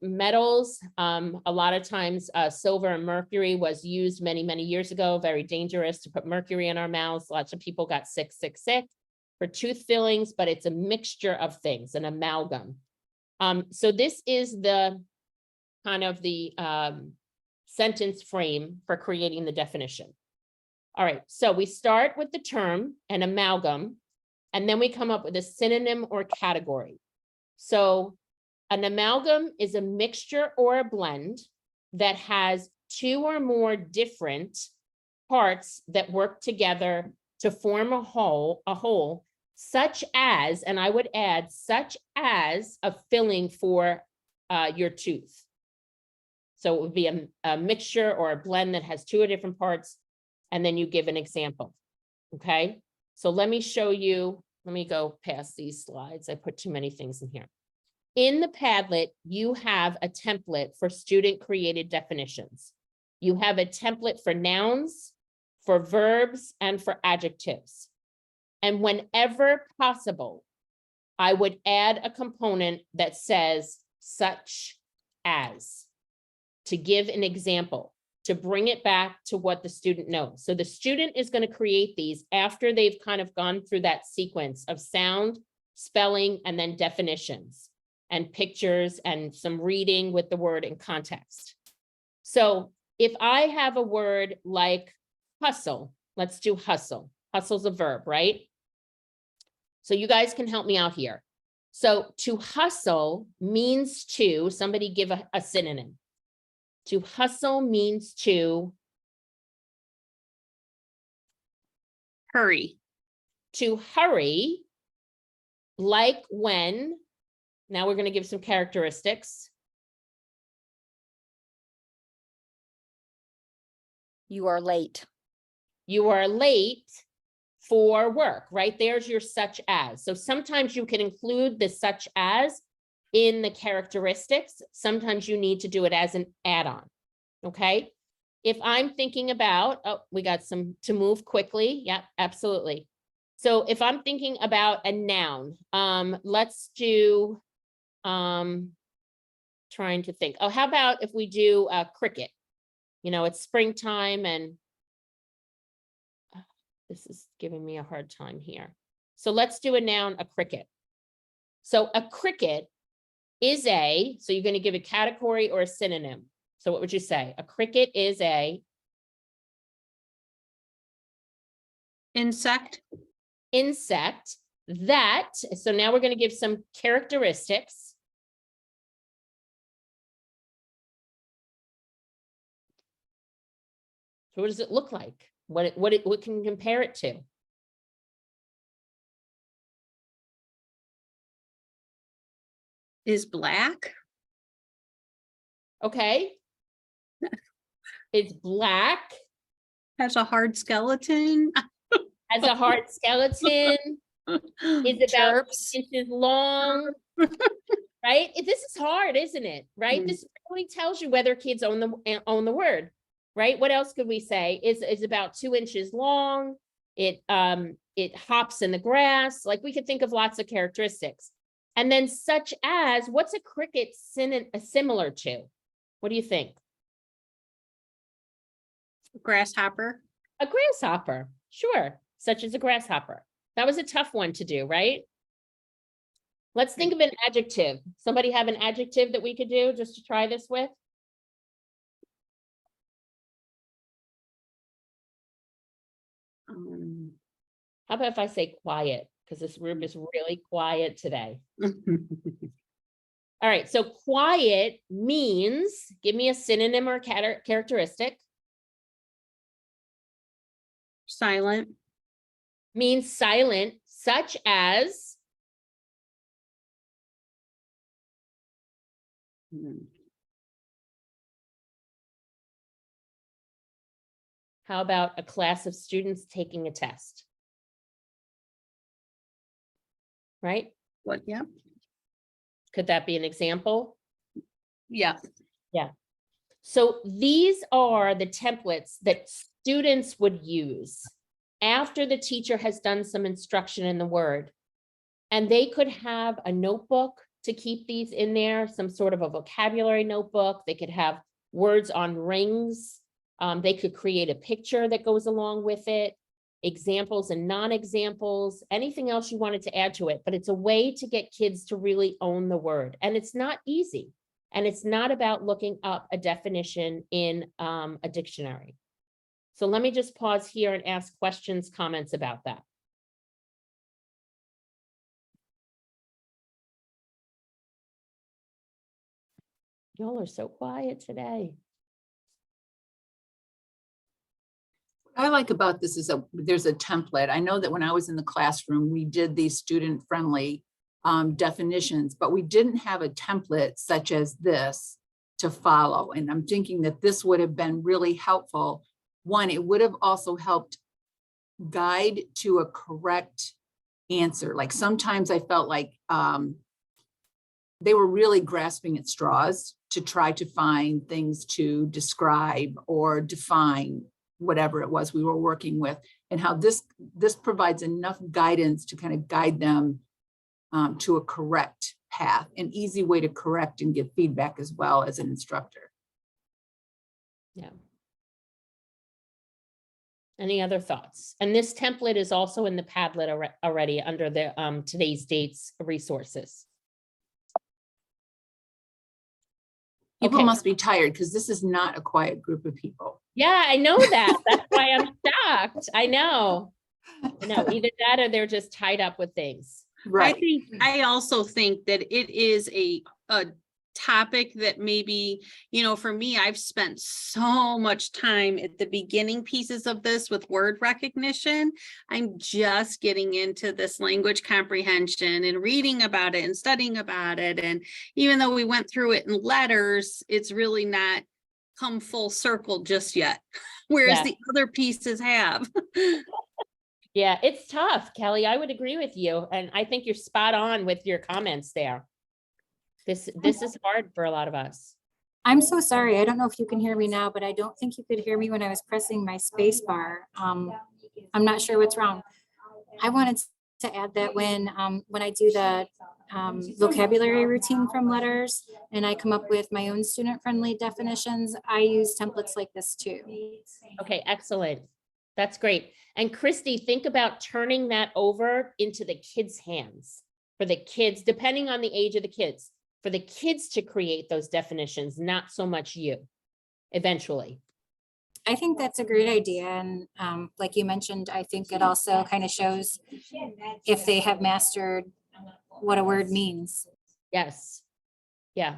metals. A lot of times silver and mercury was used many, many years ago, very dangerous to put mercury in our mouths. Lots of people got sick for tooth fillings, but it's a mixture of things, an amalgam. So this is the kind of the sentence frame for creating the definition. All right, so we start with the term, an amalgam, and then we come up with a synonym or category. So an amalgam is a mixture or a blend that has two or more different parts that work together to form a whole, such as, and I would add, such as a filling for your tooth. So it would be a mixture or a blend that has two different parts, and then you give an example, okay? So let me show you, let me go past these slides. I put too many things in here. In the Padlet, you have a template for student-created definitions. You have a template for nouns, for verbs, and for adjectives. And whenever possible, I would add a component that says such as, to give an example, to bring it back to what the student knows. So the student is going to create these after they've kind of gone through that sequence of sound, spelling, and then definitions and pictures and some reading with the word in context. So if I have a word like hustle, let's do hustle. Hustle's a verb, right? So you guys can help me out here. So to hustle means to, somebody give a synonym. To hustle means to Hurry. To hurry, like when, now we're going to give some characteristics. You are late. You are late for work, right? There's your such as. So sometimes you can include the such as in the characteristics. Sometimes you need to do it as an add-on, okay? If I'm thinking about, oh, we got some to move quickly. Yeah, absolutely. So if I'm thinking about a noun, let's do, trying to think. Oh, how about if we do cricket? You know, it's springtime and this is giving me a hard time here. So let's do a noun, a cricket. So a cricket is so you're going to give a category or a synonym. So what would you say? A cricket is a Insect. Insect that, so now we're going to give some characteristics. So what does it look like? What can you compare it to? Is black. Okay. It's black. Has a hard skeleton. Has a hard skeleton. Is about Chirps. 6 inches long. Right? This is hard, isn't it? Right? Mm. This really tells you whether kids own the word. Right? What else could we say? Is about 2 inches long. It hops in the grass. Like we could think of lots of characteristics. And then such as, what's a cricket similar to? What do you think? Grasshopper. A grasshopper. Sure. Such as a grasshopper. That was a tough one to do, right? Let's think of an adjective. Somebody have an adjective that we could do just to try this with? How How about if I say quiet? Because this room is really quiet today. All right, so quiet means, give me a synonym or characteristic, Silent. means silent, such as, how about a class of students taking a test? Right? What, yeah, Could that be an example? yeah. So these are the templates that students would use after the teacher has done some instruction in the word. And they could have a notebook to keep these in there, some sort of a vocabulary notebook. They could have words on rings. They could create a picture that goes along with it, examples and non-examples, anything else you wanted to add to it. But it's a way to get kids to really own the word. And it's not easy. And it's not about looking up a definition in a dictionary. So let me just pause here and ask questions, comments about that. Y'all are so quiet today. What I like about this is there's a template. I know that when I was in the classroom, we did these student-friendly definitions, but we didn't have a template such as this to follow. And I'm thinking that this would have been really helpful. One, it would have also helped guide to a correct answer. Like sometimes I felt like they were really grasping at straws to try to find things to describe or define whatever it was we were working with, and how this provides enough guidance to kind of guide them to a correct path, an easy way to correct and give feedback as well as an instructor. Yeah. Any other thoughts? And this template is also in the Padlet already under the today's dates resources. People Okay. must be tired because this is not a quiet group of people. Yeah, I know that. That's why I'm shocked. I know. Either that or they're just tied up with things. I also think that it is a topic that maybe, for me, I've spent so much time at the beginning pieces of this with word recognition. I'm just getting into this language comprehension and reading about it and studying about it. And even though we went through it in letters, it's really not come full circle just yet, whereas the other pieces have. Yeah, it's tough, Kelly. I would agree with you. And I think you're spot on with your comments there. This is hard for a lot of us. I'm so sorry. I don't know if you can hear me now, but I don't think you could hear me when I was pressing my space bar. I'm not sure what's wrong. I wanted to add that when I do the vocabulary routine from letters and I come up with my own student-friendly definitions, I use templates like this too. Okay, excellent. That's great. And Christy, think about turning that over into the kids' hands for the kids, depending on the age of the kids, for the kids to create those definitions, not so much you, eventually. I think that's a great idea. And like you mentioned, I think it also kind of shows if they have mastered what a word means. Yes. Yeah.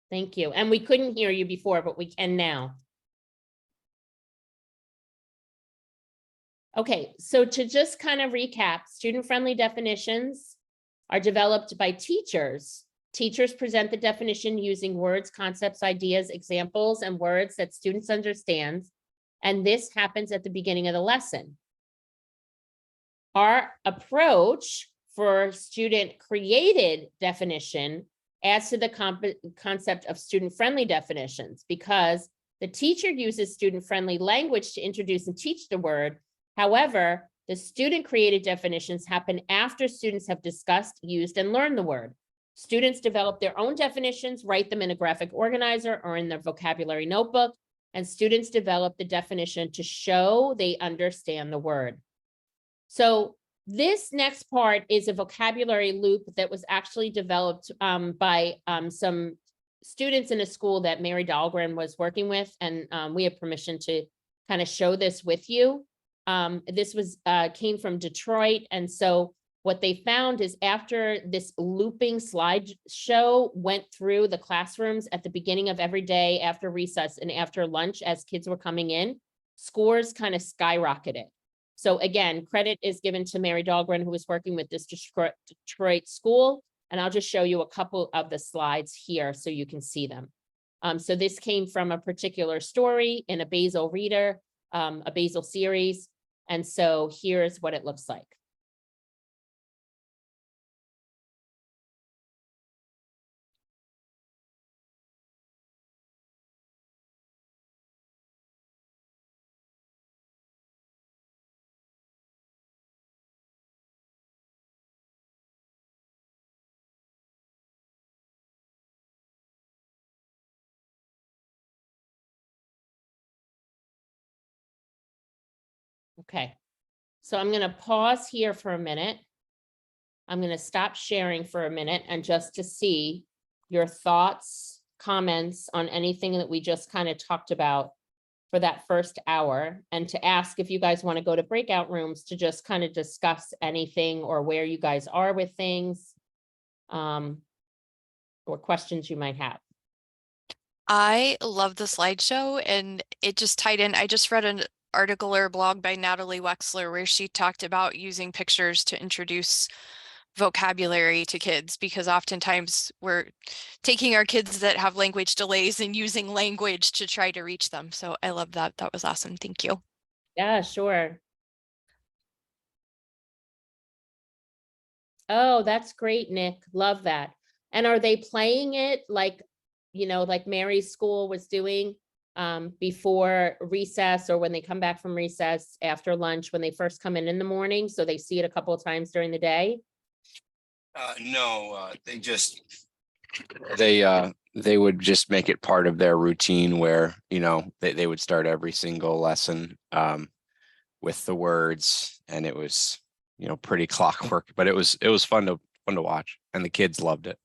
Thank you. And we couldn't hear you before, but we can now. Okay, so to just kind of recap, student-friendly definitions are developed by teachers. Teachers present the definition using words, concepts, ideas, examples, and words that students understand. And this happens at the beginning of the lesson. Our approach for student-created definition adds to the concept of student-friendly definitions because the teacher uses student-friendly language to introduce and teach the word. However, the student-created definitions happen after students have discussed, used, and learned the word. Students develop their own definitions, write them in a graphic organizer or in their vocabulary notebook, and students develop the definition to show they understand the word. So this next part is a vocabulary loop that was actually developed by some students in a school that Mary Dahlgren was working with, and we have permission to kind of show this with you. This was, came from Detroit. And so what they found is after this looping slide show went through the classrooms at the beginning of every day after recess and after lunch, as kids were coming in, scores kind of skyrocketed. So again, credit is given to Mary Dahlgren, who was working with this Detroit school. And I'll just show you a couple of the slides here so you can see them. So this came from a particular story in a Basel reader, a Basel series. And so here's what it looks like. Okay, so I'm going to pause here for a minute. I'm going to stop sharing for a minute and just to see your thoughts, comments on anything that we just kind of talked about for that first hour, and to ask if you guys want to go to breakout rooms to just kind of discuss anything or where you guys are with things, or questions you might have. I love the slideshow and it just tied in. I just read an article or blog by Natalie Wexler where she talked about using pictures to introduce vocabulary to kids, because oftentimes we're taking our kids that have language delays and using language to try to reach them. So I love that. That was awesome. Thank you. Yeah, sure. Oh, that's great, Nick. Love that. And are they playing it like, you know, like Mary's school was doing before recess, or when they come back from recess after lunch, when they first come in the morning, so they see it a couple of times during the day? No, they would just make it part of their routine where, you know, they would start every single lesson with the words, and it was, you know, pretty clockwork, but it was fun to watch, and the kids loved it.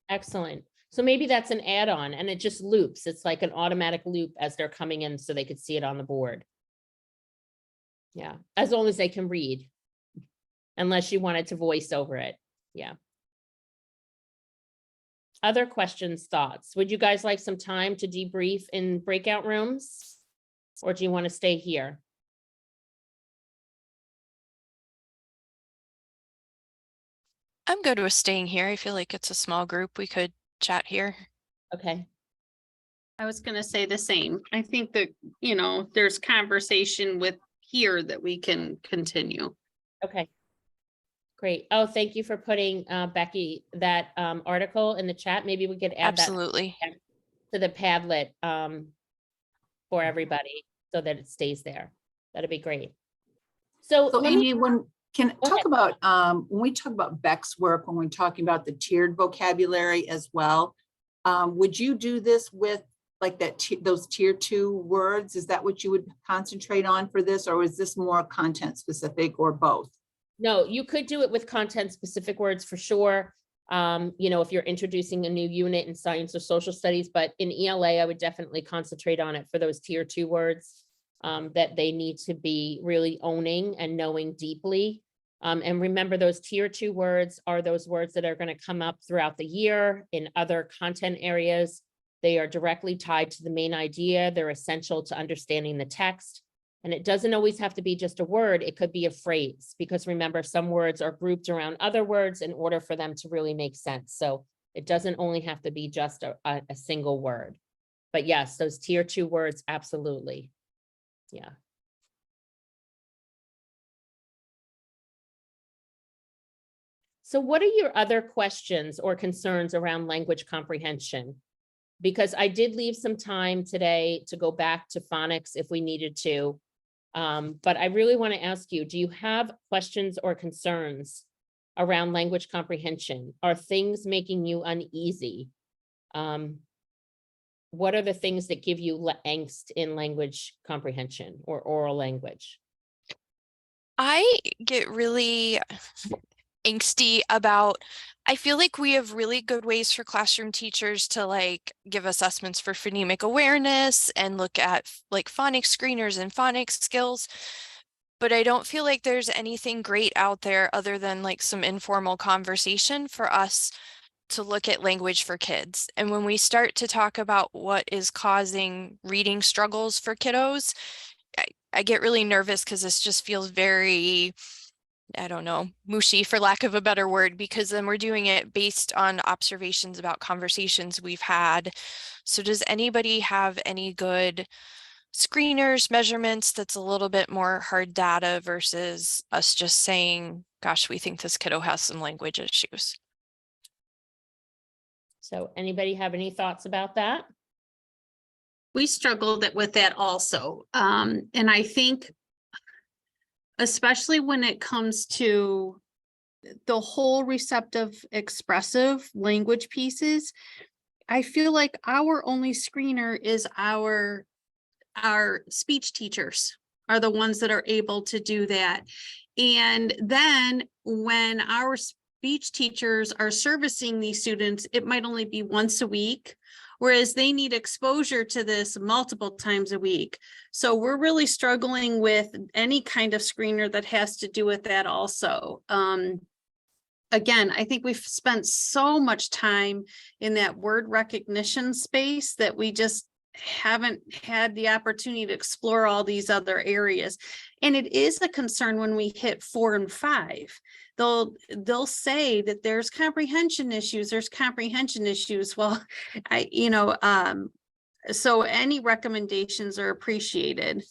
Excellent. So maybe that's an add-on and it just loops. It's like an automatic loop as they're coming in so they could see it on the board. Yeah, as long as they can read, unless you wanted to voice over it. Yeah. Other questions, thoughts? Would you guys like some time to debrief in breakout rooms? Or do you want to stay here? I'm good with staying here. I feel like it's a small group. We could chat here. Okay, I was gonna say the same. I think that, you know, there's conversation with here that we can continue. okay. Great. Oh, thank you for putting, Becky, that article in the chat. Maybe we could add that Absolutely. to the Padlet for everybody so that it stays there. That'd be great. So So let me- Amy, can Go talk about, when we talk about Beck's work, when we're talking about the tiered vocabulary as well, would you do this with like that, those tier 2 words? Is that what you would concentrate on for this, or is this more content specific, or both? No, you could do it with content specific words for sure. You know, if you're introducing a new unit in science or social studies, but in ELA, I would definitely concentrate on it for those tier 2 words that they need to be really owning and knowing deeply. And remember, those tier 2 words are those words that are going to come up throughout the year in other content areas. They are directly tied to the main idea. They're essential to understanding the text. And it doesn't always have to be just a word. It could be a phrase, because remember, some words are grouped around other words in order for them to really make sense. So it doesn't only have to be just a single word. But yes, those tier 2 words, absolutely. Yeah. So what are your other questions or concerns around language comprehension? Because I did leave some time today to go back to phonics if we needed to. But I really want to ask you, do you have questions or concerns around language comprehension? Are things making you uneasy? What are the things that give you angst in language comprehension or oral language? I get really angsty about, I feel like we have really good ways for classroom teachers to like give assessments for phonemic awareness and look at like phonics screeners and phonics skills. but I don't feel like there's anything great out there other than like some informal conversation for us to look at language for kids. And when we start to talk about what is causing reading struggles for kiddos, I get really nervous because this just feels very, I don't know, mushy for lack of a better word, because then we're doing it based on observations about conversations we've had. So does anybody have any good screeners, measurements that's a little bit more hard data versus us just saying, gosh, we think this kiddo has some language issues? So anybody have any thoughts about that? We struggled with that also. And I think especially when it comes to the whole receptive, expressive language pieces, I feel like our only screener is our speech teachers are the ones that are able to do that. And then when our speech teachers are servicing these students, it might only be once a week, whereas they need exposure to this multiple times a week. So we're really struggling with any kind of screener that has to do with that also. Again, I think we've spent so much time in that word recognition space that we just haven't had the opportunity to explore all these other areas. And it is a concern when we hit 4 and 5. They'll say that there's comprehension issues. Well, so any recommendations are appreciated.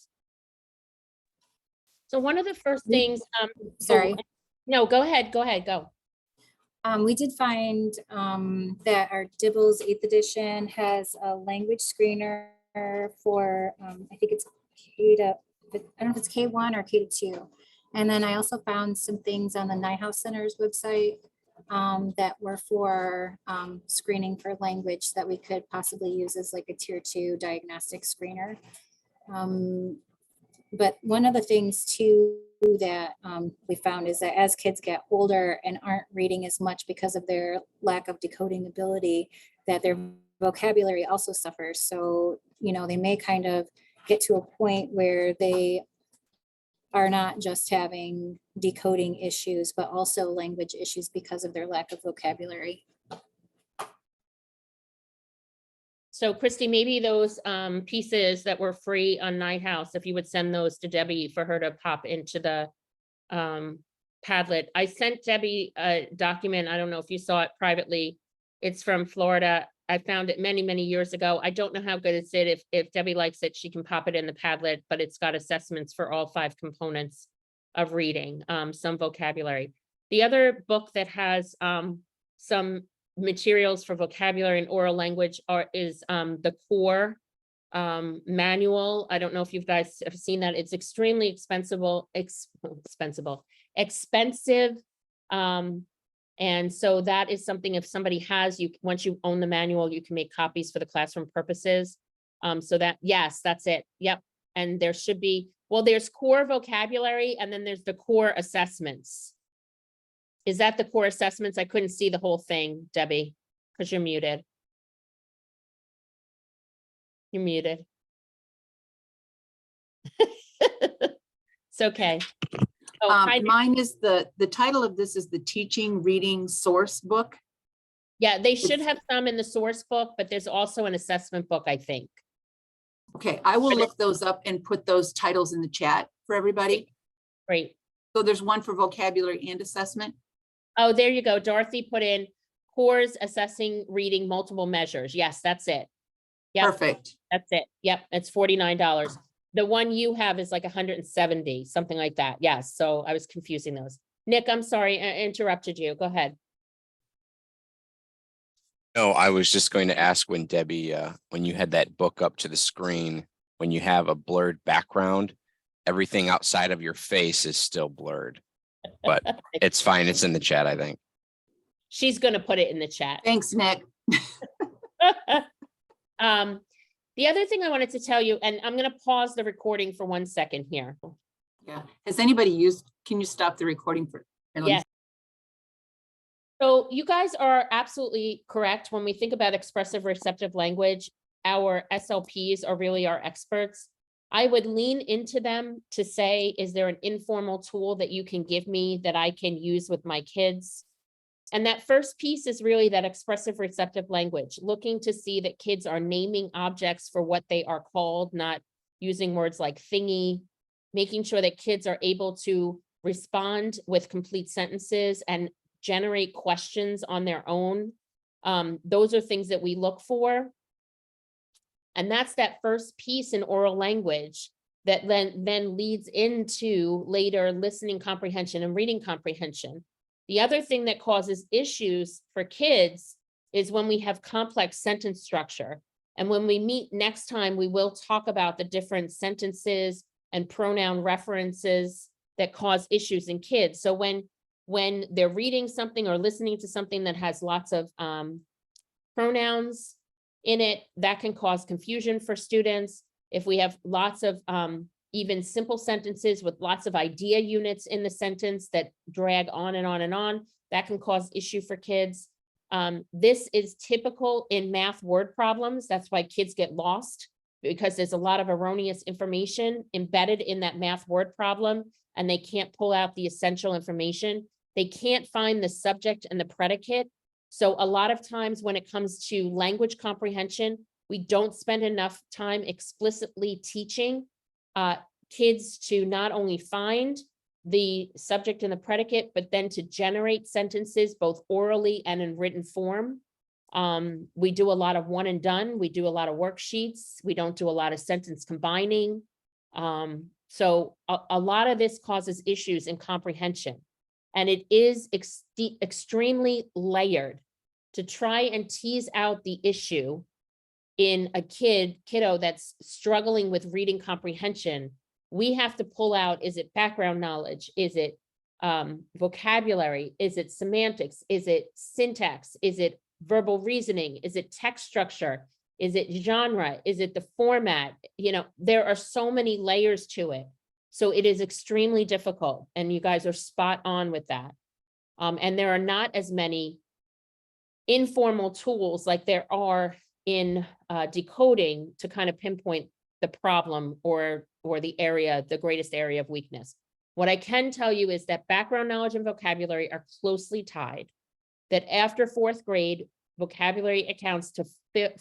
So one of the first things, Sorry. no, go ahead, go. We did find that our Dibbles 8th edition has a language screener for, I think it's I don't know if it's K1 or K2. And then I also found some things on the Nyhouse Center's website that were for screening for language that we could possibly use as like a tier 2 diagnostic screener. But one of the things too that we found is that as kids get older and aren't reading as much because of their lack of decoding ability, that their vocabulary also suffers. So, they may kind of get to a point where they are not just having decoding issues, but also language issues because of their lack of vocabulary. So Christy, maybe those pieces that were free on Nyhouse, if you would send those to Debbie for her to pop into the Padlet. I sent Debbie a document. I don't know if you saw it privately. It's from Florida. I found it many, many years ago. I don't know how good it's it. If Debbie likes it, she can pop it in the Padlet, but it's got assessments for all 5 components of reading, some vocabulary. The other book that has some materials for vocabulary and oral language is the core manual. I don't know if you guys have seen that. It's extremely expensive. And so that is something, if somebody has, once you own the manual, you can make copies for the classroom purposes. So that, yes, that's it. Yep. And there should be, well, there's core vocabulary and then there's the core assessments. Is that the core assessments? I couldn't see the whole thing, Debbie, because you're muted. You're muted. It's okay. Oh, hi, Mine is the title of this is the Teaching Reading Source Book. yeah, they should have some in the source book, but there's also an assessment book, I think. Okay, I will look those up and put those titles in the chat for everybody. Great. So there's one for vocabulary and assessment. Oh, there you go. Dorothy put in cores assessing reading multiple measures. Yes, that's it. Yep, Perfect. that's it. Yep, it's $49. The one you have is like 170, something like that. Yes, so I was confusing those. Nick, I'm sorry, I interrupted you. Go ahead. No, I was just going to ask when Debbie, when you had that book up to the screen, when you have a blurred background, everything outside of your face is still blurred. But it's fine. It's in the chat, I think. She's gonna put it in the chat. Thanks, Nick. The other thing I wanted to tell you, and I'm gonna pause the recording for 1 second here. Yeah. Has anybody used, can you stop the recording for? Yes. So you guys are absolutely correct. When we think about expressive receptive language, our SLPs are really our experts. I would lean into them to say, is there an informal tool that you can give me that I can use with my kids? And that first piece is really that expressive receptive language, looking to see that kids are naming objects for what they are called, not using words like thingy, making sure that kids are able to respond with complete sentences and generate questions on their own. Those are things that we look for. And that's that first piece in oral language that then leads into later listening comprehension and reading comprehension. The other thing that causes issues for kids is when we have complex sentence structure. And when we meet next time, we will talk about the different sentences and pronoun references that cause issues in kids. So when they're reading something or listening to something that has lots of pronouns in it, that can cause confusion for students. If we have lots of even simple sentences with lots of idea units in the sentence that drag on and on and on, that can cause issue for kids. This is typical in math word problems. That's why kids get lost, because there's a lot of erroneous information embedded in that math word problem, and they can't pull out the essential information. They can't find the subject and the predicate. So a lot of times when it comes to language comprehension, we don't spend enough time explicitly teaching kids to not only find the subject and the predicate, but then to generate sentences both orally and in written form. We do a lot of one and done. We do a lot of worksheets. We don't do a lot of sentence combining. So a lot of this causes issues in comprehension. And it is extremely layered. To try and tease out the issue in a kiddo that's struggling with reading comprehension, we have to pull out, is it background knowledge? Is it vocabulary? Is it semantics? Is it syntax? Is it verbal reasoning? Is it text structure? Is it genre? Is it the format? You know, there are so many layers to it. So it is extremely difficult, and you guys are spot on with that. And there are not as many informal tools like there are in decoding to kind of pinpoint the problem or the area, the greatest area of weakness. What I can tell you is that background knowledge and vocabulary are closely tied, that after 4th grade, vocabulary accounts to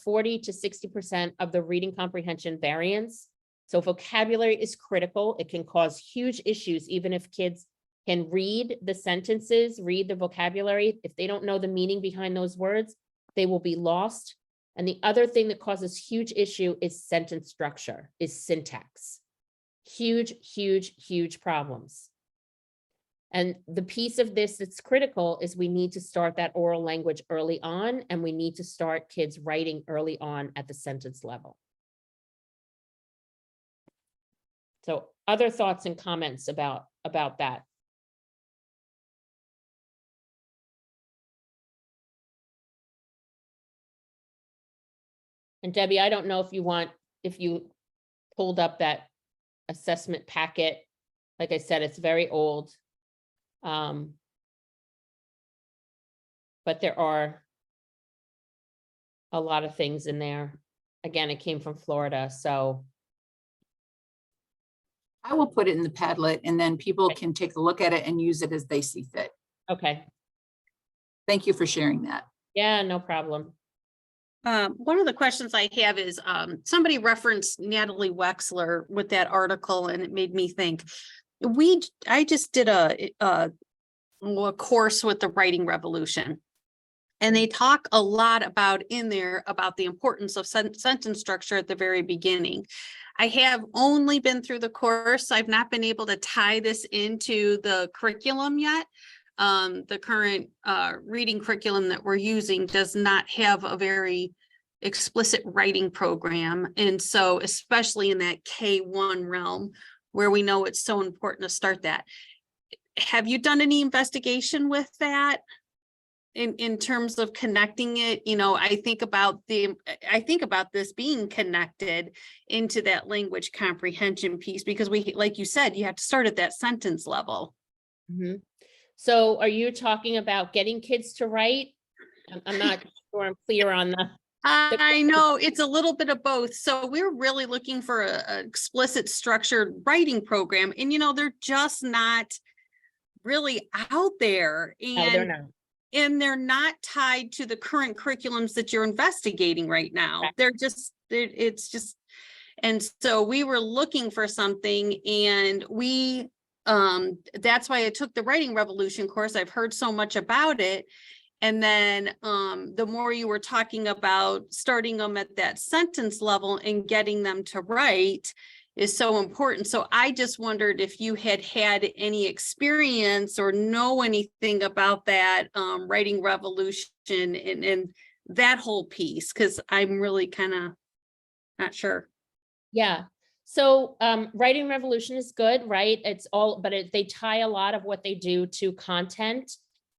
40 to 60% of the reading comprehension variance. So vocabulary is critical. It can cause huge issues, even if kids can read the sentences, read the vocabulary. If they don't know the meaning behind those words, they will be lost. And the other thing that causes huge issue is sentence structure, is syntax. Huge, huge, huge problems. And the piece of this that's critical is we need to start that oral language early on, and we need to start kids writing early on at the sentence level. So other thoughts and comments about that? And Debbie, I don't know if you pulled up that assessment packet. Like I said, it's very old. But there are a lot of things in there. Again, it came from Florida, so. I will put it in the Padlet, and then people can take a look at it and use it as they see fit. Okay, Thank you for sharing that. yeah, no problem. One of the questions I have is, somebody referenced Natalie Wexler with that article, and it made me think. I just did a course with the Writing Revolution, and they talk a lot about in there about the importance of sentence structure at the very beginning. I have only been through the course. I've not been able to tie this into the curriculum yet. The current reading curriculum that we're using does not have a very explicit writing program. And so especially in that K1 realm where we know it's so important to start that. Have you done any investigation with that in terms of connecting it? You know, I think about this being connected into that language comprehension piece, because like you said, you have to start at that sentence level. Mhm. So are you talking about getting kids to write? I'm not sure I'm clear on the. I know it's a little bit of both. So we're really looking for a explicit structured writing program, and they're just not really out there. No, they're not. And they're not tied to the current curriculums that you're investigating right now. Right. It's just, and so we were looking for something, and that's why I took the Writing Revolution course. I've heard so much about it. And then the more you were talking about starting them at that sentence level and getting them to write is so important. So I just wondered if you had any experience or know anything about that Writing Revolution and that whole piece, because I'm really kind of not sure. Yeah. So Writing Revolution is good, right? It's all, but they tie a lot of what they do to content.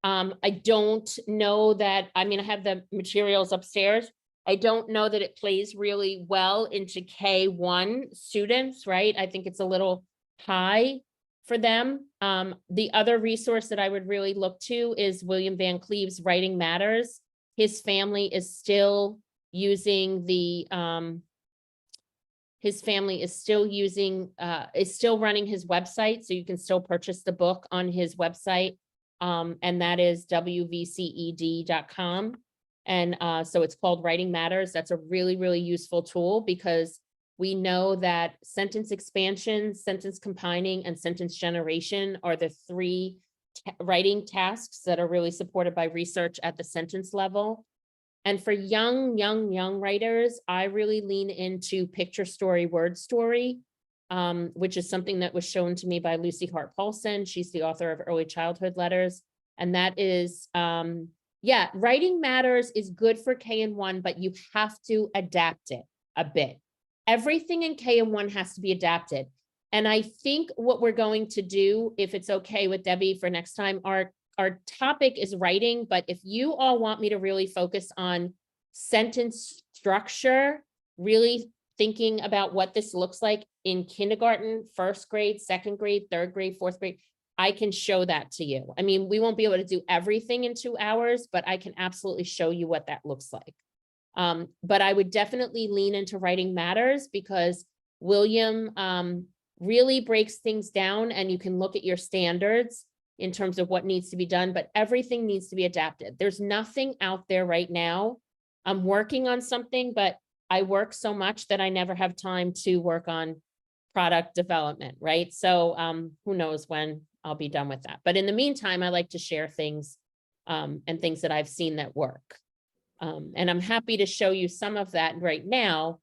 I don't know that, I mean, I have the materials upstairs. I don't know that it plays really well into K1 students, right? I think it's a little high for them. The other resource that I would really look to is William Van Cleve's Writing Matters. His family is still using his family is still running his website, so you can still purchase the book on his website. And that is wvced.com. And so it's called Writing Matters. That's a really, really useful tool, because we know that sentence expansion, sentence combining, and sentence generation are the three writing tasks that are really supported by research at the sentence level. And for young writers, I really lean into picture story, word story, which is something that was shown to me by Lucy Hart Paulson. She's the author of Early Childhood Letters. And that is, Writing Matters is good for KN1, but you have to adapt it a bit. Everything in KN1 has to be adapted. And I think what we're going to do, if it's okay with Debbie for next time, our topic is writing, but if you all want me to really focus on sentence structure, really thinking about what this looks like in kindergarten, first grade, second grade, third grade, fourth grade, I can show that to you. I mean, we won't be able to do everything in 2 hours, but I can absolutely show you what that looks like. But I would definitely lean into Writing Matters, because William really breaks things down, and you can look at your standards in terms of what needs to be done, but everything needs to be adapted. There's nothing out there right now. I'm working on something, but I work so much that I never have time to work on product development, right? So who knows when I'll be done with that. But in the meantime, I like to share things and things that I've seen that work. And I'm happy to show you some of that right now,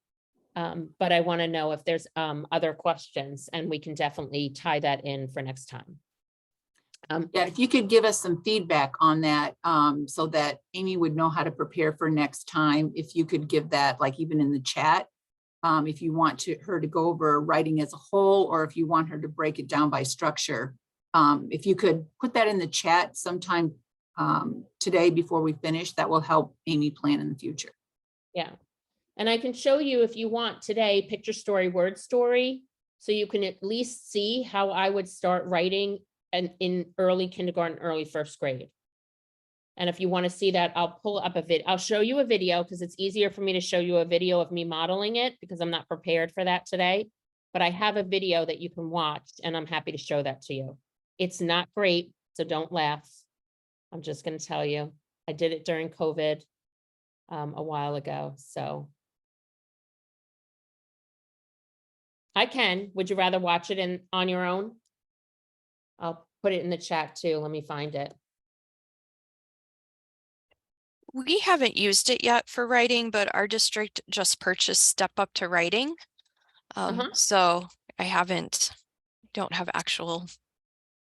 but I want to know if there's other questions, and we can definitely tie that in for next time. Yeah, if you could give us some feedback on that, so that Amy would know how to prepare for next time. If you could give that, like even in the chat, if you want her to go over writing as a whole, or if you want her to break it down by structure. If you could put that in the chat sometime today before we finish, that will help Amy plan in the future. Yeah. And I can show you, if you want today, picture story, word story, so you can at least see how I would start writing and in early kindergarten, early first grade. And if you want to see that, I'll pull up a video. I'll show you a video, because it's easier for me to show you a video of me modeling it, because I'm not prepared for that today. But I have a video that you can watch, and I'm happy to show that to you. It's not great, so don't laugh. I'm just going to tell you, I did it during COVID a while ago, so. I can. Would you rather watch it on your own? I'll put it in the chat too. Let me find it. We haven't used it yet for writing, but our district just purchased Step Up to Writing. So I don't have actual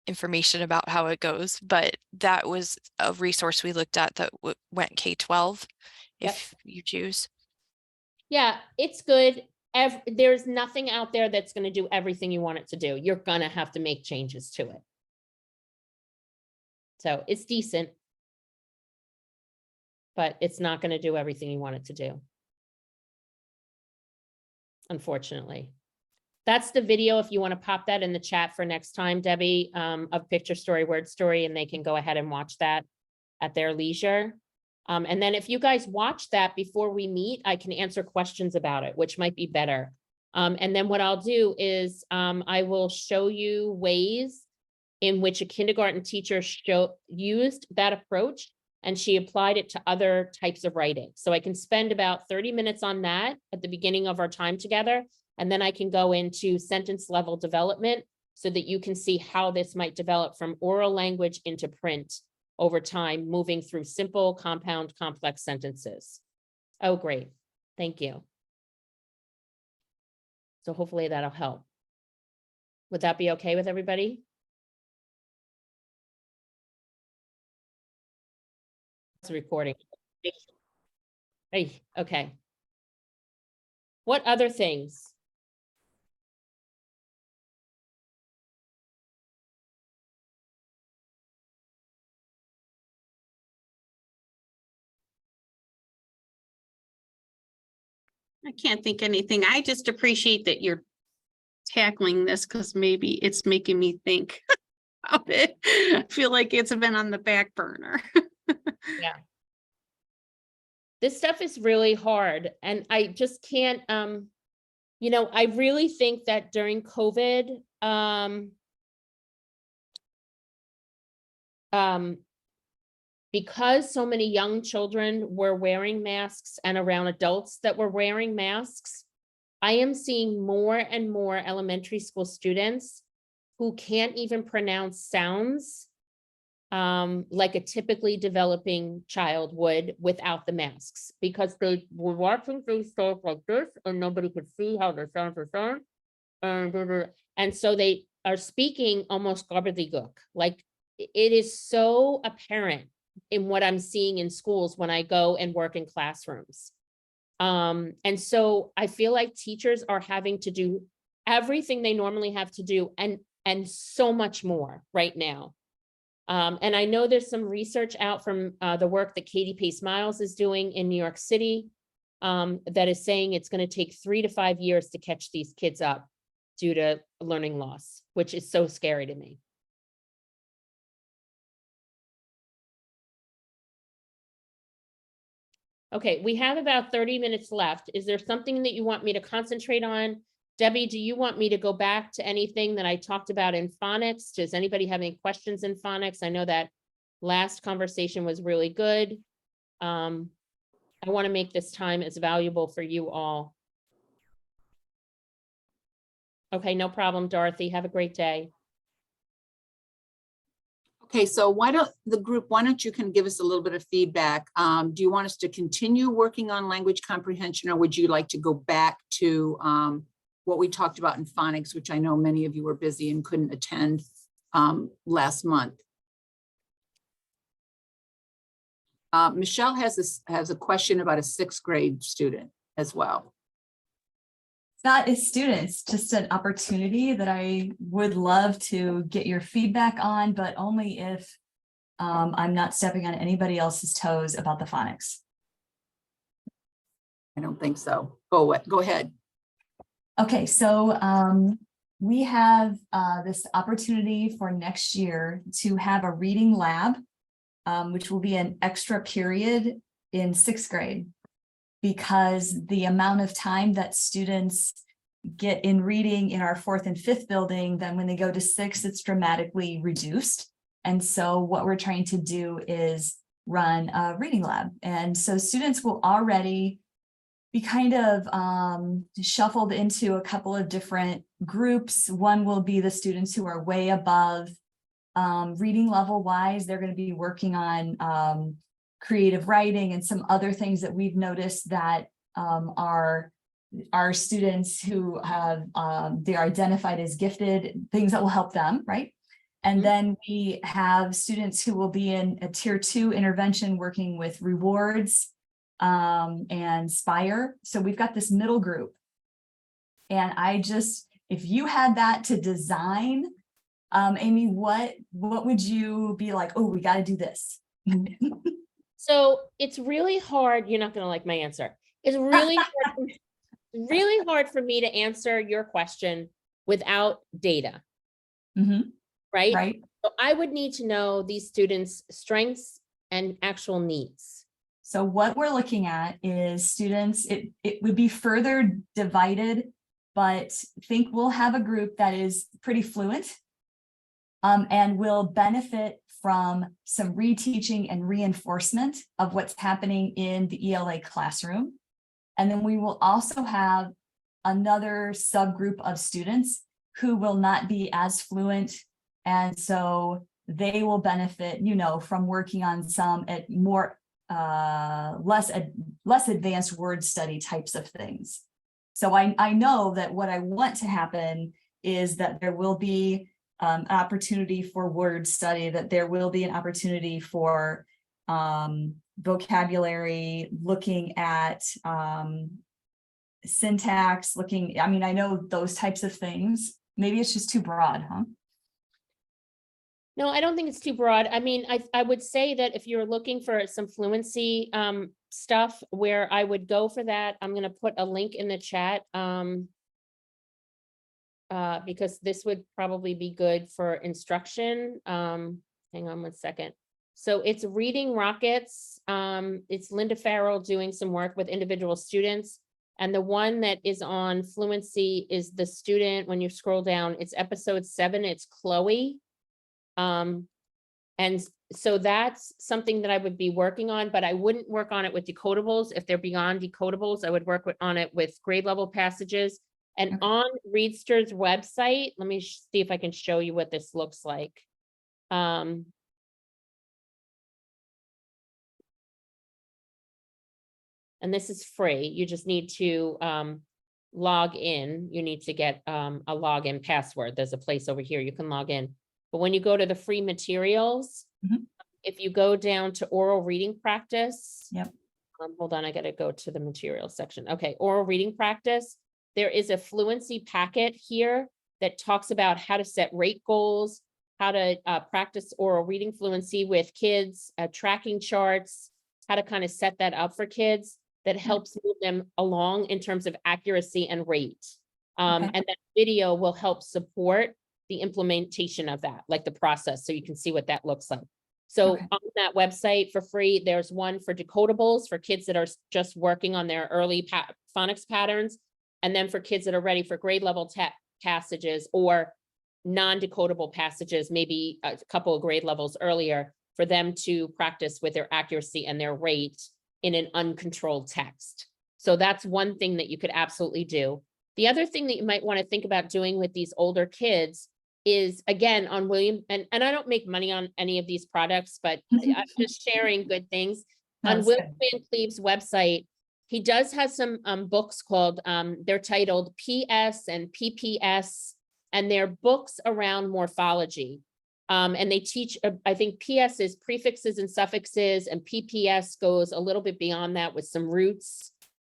information about how it goes, but that was a resource we looked at that went K-12 if you choose. Yeah, it's good. There's nothing out there that's going to do everything you want it to do. You're going to have to make changes to it. So it's decent, but it's not going to do everything you want it to do. Unfortunately. That's the video, if you want to pop that in the chat for next time, Debbie, of picture story, word story, and they can go ahead and watch that at their leisure. And then if you guys watch that before we meet, I can answer questions about it, which might be better. And then what I'll do is I will show you ways in which a kindergarten teacher used that approach, and she applied it to other types of writing. So I can spend about 30 minutes on that at the beginning of our time together. And then I can go into sentence level development so that you can see how this might develop from oral language into print over time, moving through simple, compound, complex sentences. Oh, great. Thank you. So hopefully that'll help. Would that be okay with everybody? It's recording. Hey, okay. What other things? I can't think anything. I just appreciate that you're tackling this because maybe it's making me think about it. I feel like it's been on the back burner. Yeah. This stuff is really hard, and I just can't, you know, I really think that during COVID, because so many young children were wearing masks and around adults that were wearing masks, I am seeing more and more elementary school students who can't even pronounce sounds like a typically developing child would without the masks, because they were watching things stuff like this and nobody could see how their sounds are sound. And so they are speaking almost gobbledygook. Like it is so apparent in what I'm seeing in schools when I go and work in classrooms. And so I feel like teachers are having to do everything they normally have to do and so much more right now. And I know there's some research out from the work that Katie Pace Miles is doing in New York City that is saying it's going to take 3 to 5 years to catch these kids up due to learning loss, which is so scary to me. Okay, we have about 30 minutes left. Is there something that you want me to concentrate on? Debbie, do you want me to go back to anything that I talked about in phonics? Does anybody have any questions in phonics? I know that last conversation was really good. I want to make this time as valuable for you all. Okay, no problem, Dorothy. Have a great day. Okay, so why don't you can give us a little bit of feedback? Do you want us to continue working on language comprehension, or would you like to go back to what we talked about in phonics, which I know many of you were busy and couldn't attend last month? Michelle has a question about a 6th grade student as well. Not as students, just an opportunity that I would love to get your feedback on, but only if I'm not stepping on anybody else's toes about the phonics. I don't think so. Go ahead. Okay, so we have this opportunity for next year to have a reading lab, which will be an extra period in 6th grade. Because the amount of time that students get in reading in our 4th and 5th building, then when they go to 6th, it's dramatically reduced. And so what we're trying to do is run a reading lab. And so students will already be kind of shuffled into a couple of different groups. One will be the students who are way above reading level wise. They're going to be working on creative writing and some other things that we've noticed that are students who have they are identified as gifted, things that will help them, right? And then we have students who will be in a tier 2 intervention working with rewards and Spire. So we've got this middle group. And if you had that to design, Amy, what would you be like, oh, we got to do this? So it's really hard. You're not going to like my answer. It's really hard for me to answer your question without data. Right? Right. So I would need to know these students' strengths and actual needs. So what we're looking at is students, it would be further divided, but think we'll have a group that is pretty fluent and will benefit from some reteaching and reinforcement of what's happening in the ELA classroom. And then we will also have another subgroup of students who will not be as fluent. And so they will benefit, from working on some at more less advanced word study types of things. So I know that what I want to happen is that there will be an opportunity for word study, that there will be an opportunity for vocabulary, looking at syntax, I know those types of things. Maybe it's just too broad, huh? No, I don't think it's too broad. I mean, I would say that if you're looking for some fluency stuff, where I would go for that, I'm gonna put a link in the chat. Because this would probably be good for instruction. Hang on one second. So it's Reading Rockets. It's Linda Farrell doing some work with individual students. And the one that is on fluency is the student, when you scroll down, it's episode 7, it's Chloe. And so that's something that I would be working on, but I wouldn't work on it with decodables. If they're beyond decodables, I would work on it with grade level passages. And on Readster's website, let me see if I can show you what this looks like. And this is free. You just need to log in. You need to get a login password. There's a place over here you can log in. But when you go to the free materials, if you go down to oral reading practice, hold on, I got to go to the materials section. Okay, oral reading practice. There is a fluency packet here that talks about how to set rate goals, how to practice oral reading fluency with kids, tracking charts, how to kind of set that up for kids that helps move them along in terms of accuracy and rate. And that video will help support the implementation of that, like the process, so you can see what that looks like. So on that website for free, there's one for decodables for kids that are just working on their early phonics patterns. And then for kids that are ready for grade level passages or non-decodable passages, maybe a couple of grade levels earlier, for them to practice with their accuracy and their rate in an uncontrolled text. So that's one thing that you could absolutely do. The other thing that you might want to think about doing with these older kids is, again, on William, and I don't make money on any of these products, but I'm just sharing good things. On William Van Cleve's website, he does have some books called, they're titled PS and PPS, and they're books around morphology. And they teach, I think PS is prefixes and suffixes, and PPS goes a little bit beyond that with some roots.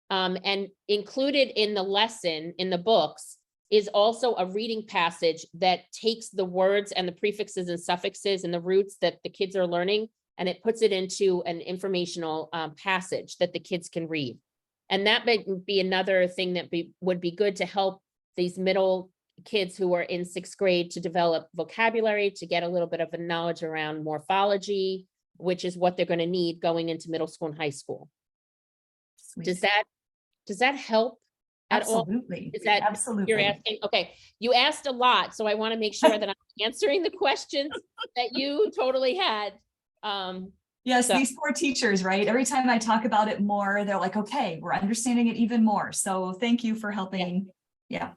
And included in the lesson, in the books, is also a reading passage that takes the words and the prefixes and suffixes and the roots that the kids are learning, and it puts it into an informational passage that the kids can read. And that might be another thing that would be good to help these middle kids who are in 6th grade to develop vocabulary, to get a little bit of a knowledge around morphology, which is what they're going to need going into middle school and high school. Does that help at all? Absolutely. Is that absolutely you're asking? Okay, you asked a lot, so I want to make sure that I'm answering the questions that you totally had. Yes, so- these poor teachers, right? Every time I talk about it more, they're like, okay, we're understanding it even more. So thank you for helping. Yeah.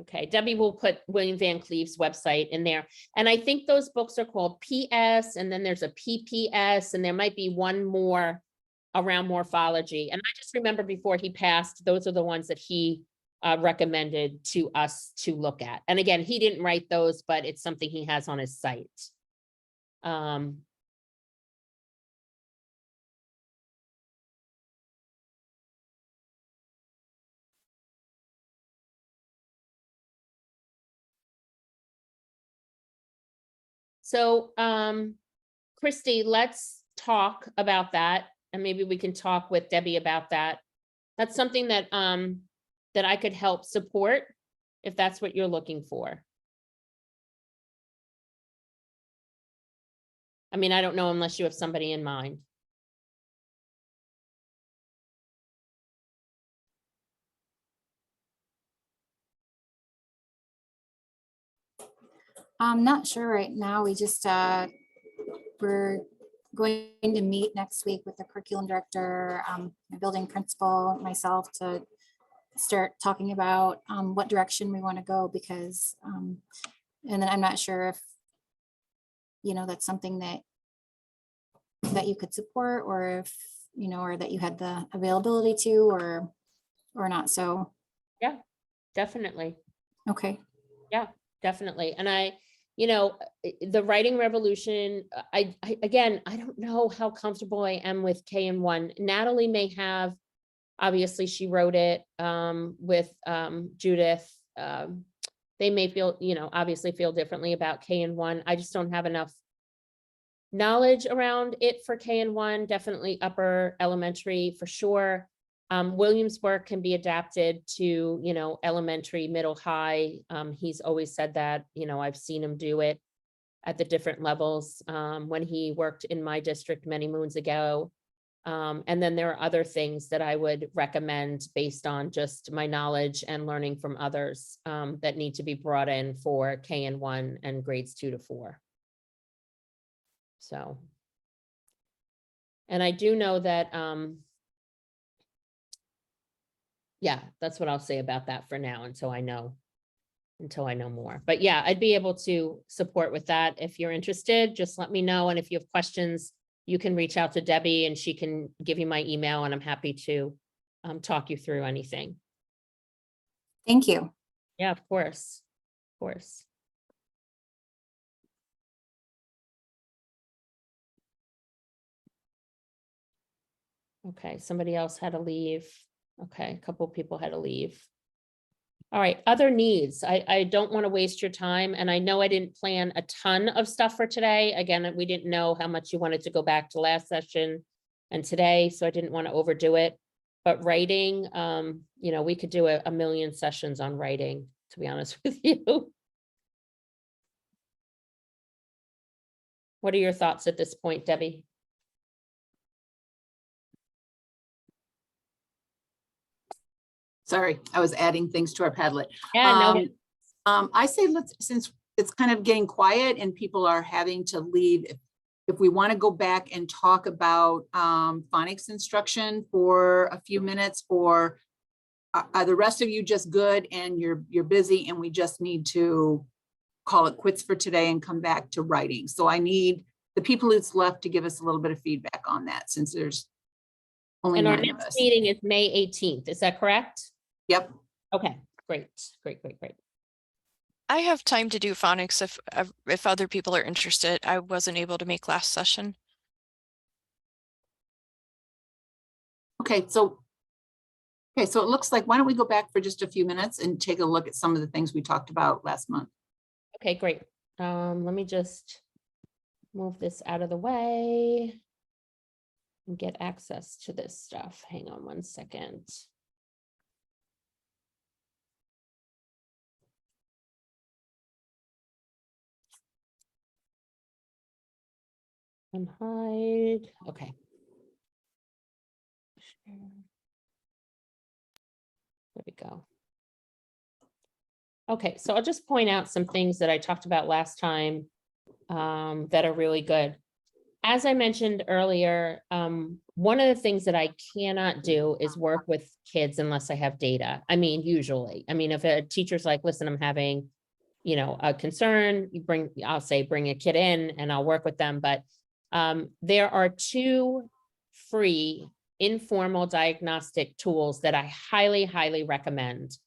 Okay, Debbie will put William Van Cleve's website in there. And I think those books are called PS, and then there's a PPS, and there might be one more around morphology. And I just remember before he passed, those are the ones that he recommended to us to look at. And again, he didn't write those, but it's something he has on his site. So, Christy, let's talk about that, and maybe we can talk with Debbie about that. That's something that that I could help support if that's what you're looking for. I mean, I don't know unless you have somebody in mind. I'm not sure right now. We just, we're going to meet next week with the curriculum director, my building principal, myself, to start talking about what direction we want to go, because, and then I'm not sure if, you know, that's something that you could support, or if, you know, or that you had the availability to, or not. So, Definitely. okay. Definitely. And the writing revolution, again, I don't know how comfortable I am with KN1. Natalie may have, obviously she wrote it with Judith. They may feel, obviously feel differently about KN1. I just don't have enough knowledge around it for KN1, definitely upper elementary for sure. William's work can be adapted to, elementary, middle, high. He's always said that, I've seen him do it at the different levels when he worked in my district many moons ago. And then there are other things that I would recommend based on just my knowledge and learning from others that need to be brought in for KN1 and grades 2 to 4. So, and I do know that, yeah, that's what I'll say about that for now until I know more. But yeah, I'd be able to support with that. If you're interested, just let me know. And if you have questions, you can reach out to Debbie and she can give you my email, and I'm happy to talk you through anything. Thank you. Yeah, of course. Of course. Okay, somebody else had to leave. Okay, a couple of people had to leave. All right, other needs. I don't want to waste your time, and I know I didn't plan a ton of stuff for today. Again, we didn't know how much you wanted to go back to last session and today, so I didn't want to overdo it. But writing, we could do a million sessions on writing, to be honest with you. What are your thoughts at this point, Debbie? Sorry, I was adding things to our Padlet. Yeah, no. I say since it's kind of getting quiet and people are having to leave, if we want to go back and talk about phonics instruction for a few minutes, or are the rest of you just good and you're busy and we just need to call it quits for today and come back to writing? So I need the people who's left to give us a little bit of feedback on that, since there's only And our 9 of next us. meeting is May 18th. Is that correct? Yep. Okay, great. I have time to do phonics if other people are interested. I wasn't able to make last session. Okay, so it looks like, why don't we go back for just a few minutes and take a look at some of the things we talked about last month? Okay, great. Let me just move this out of the way and get access to this stuff. Hang on one second. And hide. Okay. There we go. Okay, so I'll just point out some things that I talked about last time that are really good. As I mentioned earlier, one of the things that I cannot do is work with kids unless I have data. I mean, usually, if a teacher's like, listen, I'm having, a concern, I'll say, bring a kid in and I'll work with them. But there are 2 free informal diagnostic tools that I highly, highly recommend.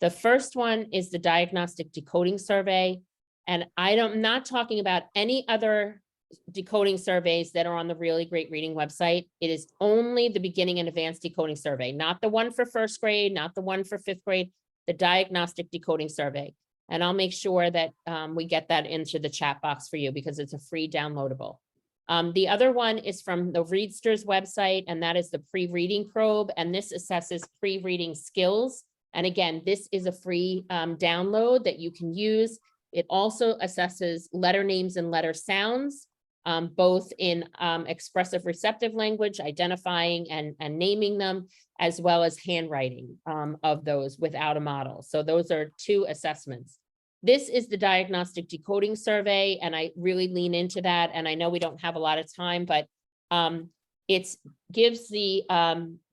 The first one is the Diagnostic Decoding Survey. And I'm not talking about any other decoding surveys that are on the Really Great Reading website. It is only the Beginning and Advanced Decoding Survey, not the one for 1st grade, not the one for 5th grade, the Diagnostic Decoding Survey. And I'll make sure that we get that into the chat box for you because it's a free downloadable. The other one is from the Readsters website, and that is the Pre-Reading Probe. And this assesses pre-reading skills. And again, this is a free download that you can use. It also assesses letter names and letter sounds. both in expressive receptive language, identifying and naming them, as well as handwriting of those without a model. So those are 2 assessments. This is the diagnostic decoding survey, and I really lean into that. And I know we don't have a lot of time, but it gives the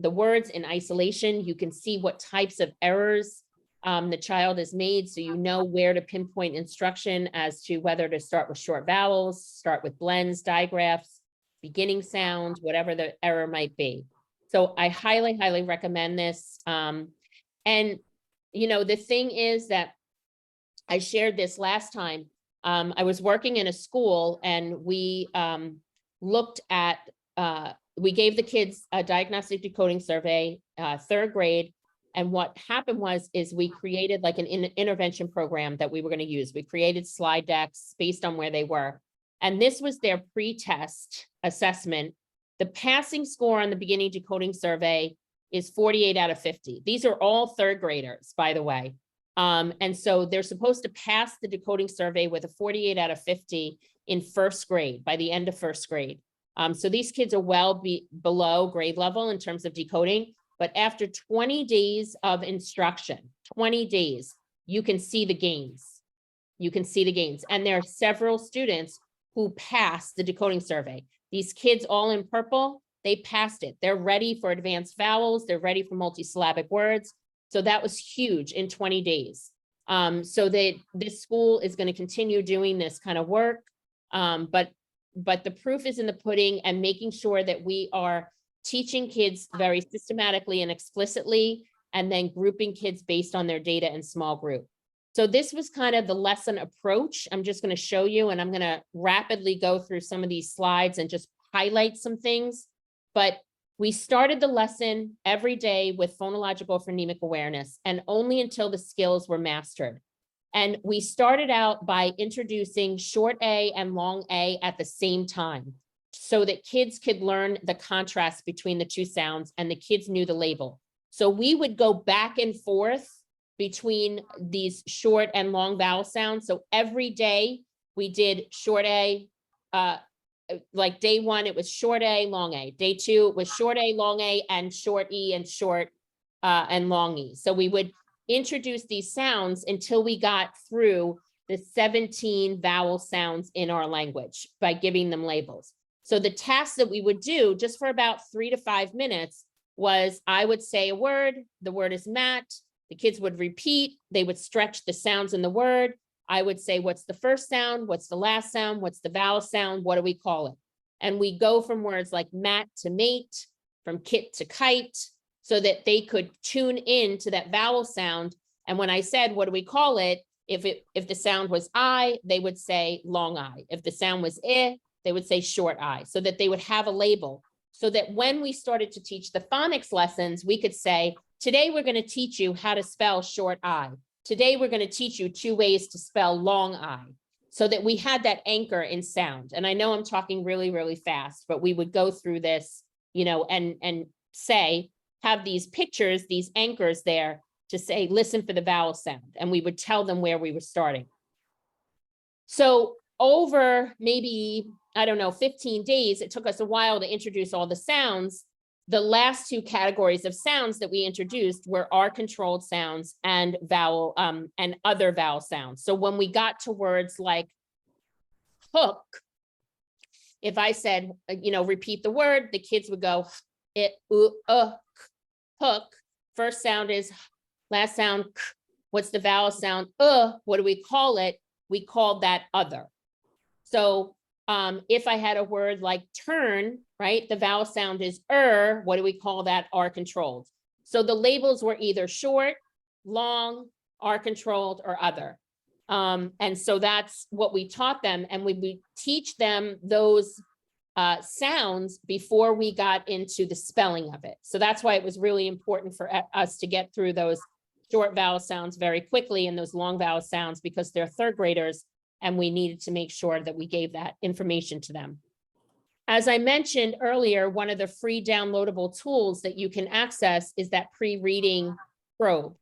words in isolation. You can see what types of errors the child has made, so you know where to pinpoint instruction as to whether to start with short vowels, start with blends, digraphs, beginning sounds, whatever the error might be. So I highly, highly recommend this. And, you know, the thing is that I shared this last time. I was working in a school, and we looked at, we gave the kids a diagnostic decoding survey, 3rd grade. And what happened is we created like an intervention program that we were going to use. We created slide decks based on where they were. And this was their pre-test assessment. The passing score on the beginning decoding survey is 48 out of 50. These are all 3rd graders, by the way. And so they're supposed to pass the decoding survey with a 48 out of 50 in 1st grade, by the end of 1st grade. So these kids are well below grade level in terms of decoding. But after 20 days of instruction, 20 days, you can see the gains. You can see the gains. And there are several students who passed the decoding survey. These kids all in purple, they passed it. They're ready for advanced vowels. They're ready for multisyllabic words. So that was huge in 20 days. So this school is going to continue doing this kind of work. But the proof is in the pudding, and making sure that we are teaching kids very systematically and explicitly, and then grouping kids based on their data in small group. So this was kind of the lesson approach. I'm just going to show you, and I'm going to rapidly go through some of these slides and just highlight some things. But we started the lesson every day with phonological phonemic awareness, and only until the skills were mastered. And we started out by introducing short A and long A at the same time, so that kids could learn the contrast between the 2 sounds, and the kids knew the label. So we would go back and forth between these short and long vowel sounds. So every day we did short A, like day 1, it was short A, long A. Day 2, it was short A, long A, and short E, and short and long E. So we would introduce these sounds until we got through the 17 vowel sounds in our language by giving them labels. So the task that we would do just for about 3 to 5 minutes was, I would say a word, the word is mat, the kids would repeat, they would stretch the sounds in the word. I would say, what's the first sound? What's the last sound? What's the vowel sound? What do we call it? And we go from words like mat to mate, from kit to kite, so that they could tune in to that vowel sound. And when I said, what do we call it? If the sound was I, they would say long I. If the sound was I, they would say short I, so that they would have a label. So that when we started to teach the phonics lessons, we could say, today we're going to teach you how to spell short I. Today we're going to teach you 2 ways to spell long I, so that we had that anchor in sound. And I know I'm talking really, really fast, but we would go through this, you know, and say, have these pictures, these anchors there to say, listen for the vowel sound. And we would tell them where we were starting. So over maybe, I don't know, 15 days, it took us a while to introduce all the sounds. The last 2 categories of sounds that we introduced were R-controlled sounds and vowel and other vowel sounds. So when we got to words like hook, if I said, you know, repeat the word, the kids would go it, hook. First sound is, last sound, k. What's the vowel sound? What do we call it? We called that other. So if I had a word like turn, right, the vowel sound is what do we call that? R-controlled. So the labels were either short, long, R-controlled, or other. And so that's what we taught them. And we would teach them those sounds before we got into the spelling of it. So that's why it was really important for us to get through those short vowel sounds very quickly and those long vowel sounds, because they're 3rd graders. And we needed to make sure that we gave that information to them. As I mentioned earlier, one of the free downloadable tools that you can access is that pre-reading probe.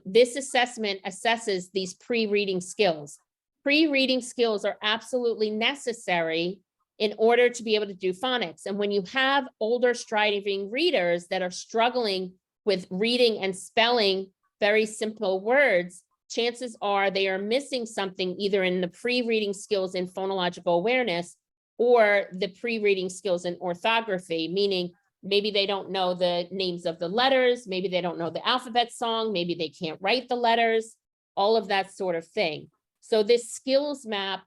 This assessment assesses these pre-reading skills. Pre-reading skills are absolutely necessary in order to be able to do phonics. And when you have older striving readers that are struggling with reading and spelling very simple words, chances are they are missing something either in the pre-reading skills in phonological awareness or the pre-reading skills in orthography, meaning maybe they don't know the names of the letters, maybe they don't know the alphabet song, maybe they can't write the letters, all of that sort of thing. So this skills map,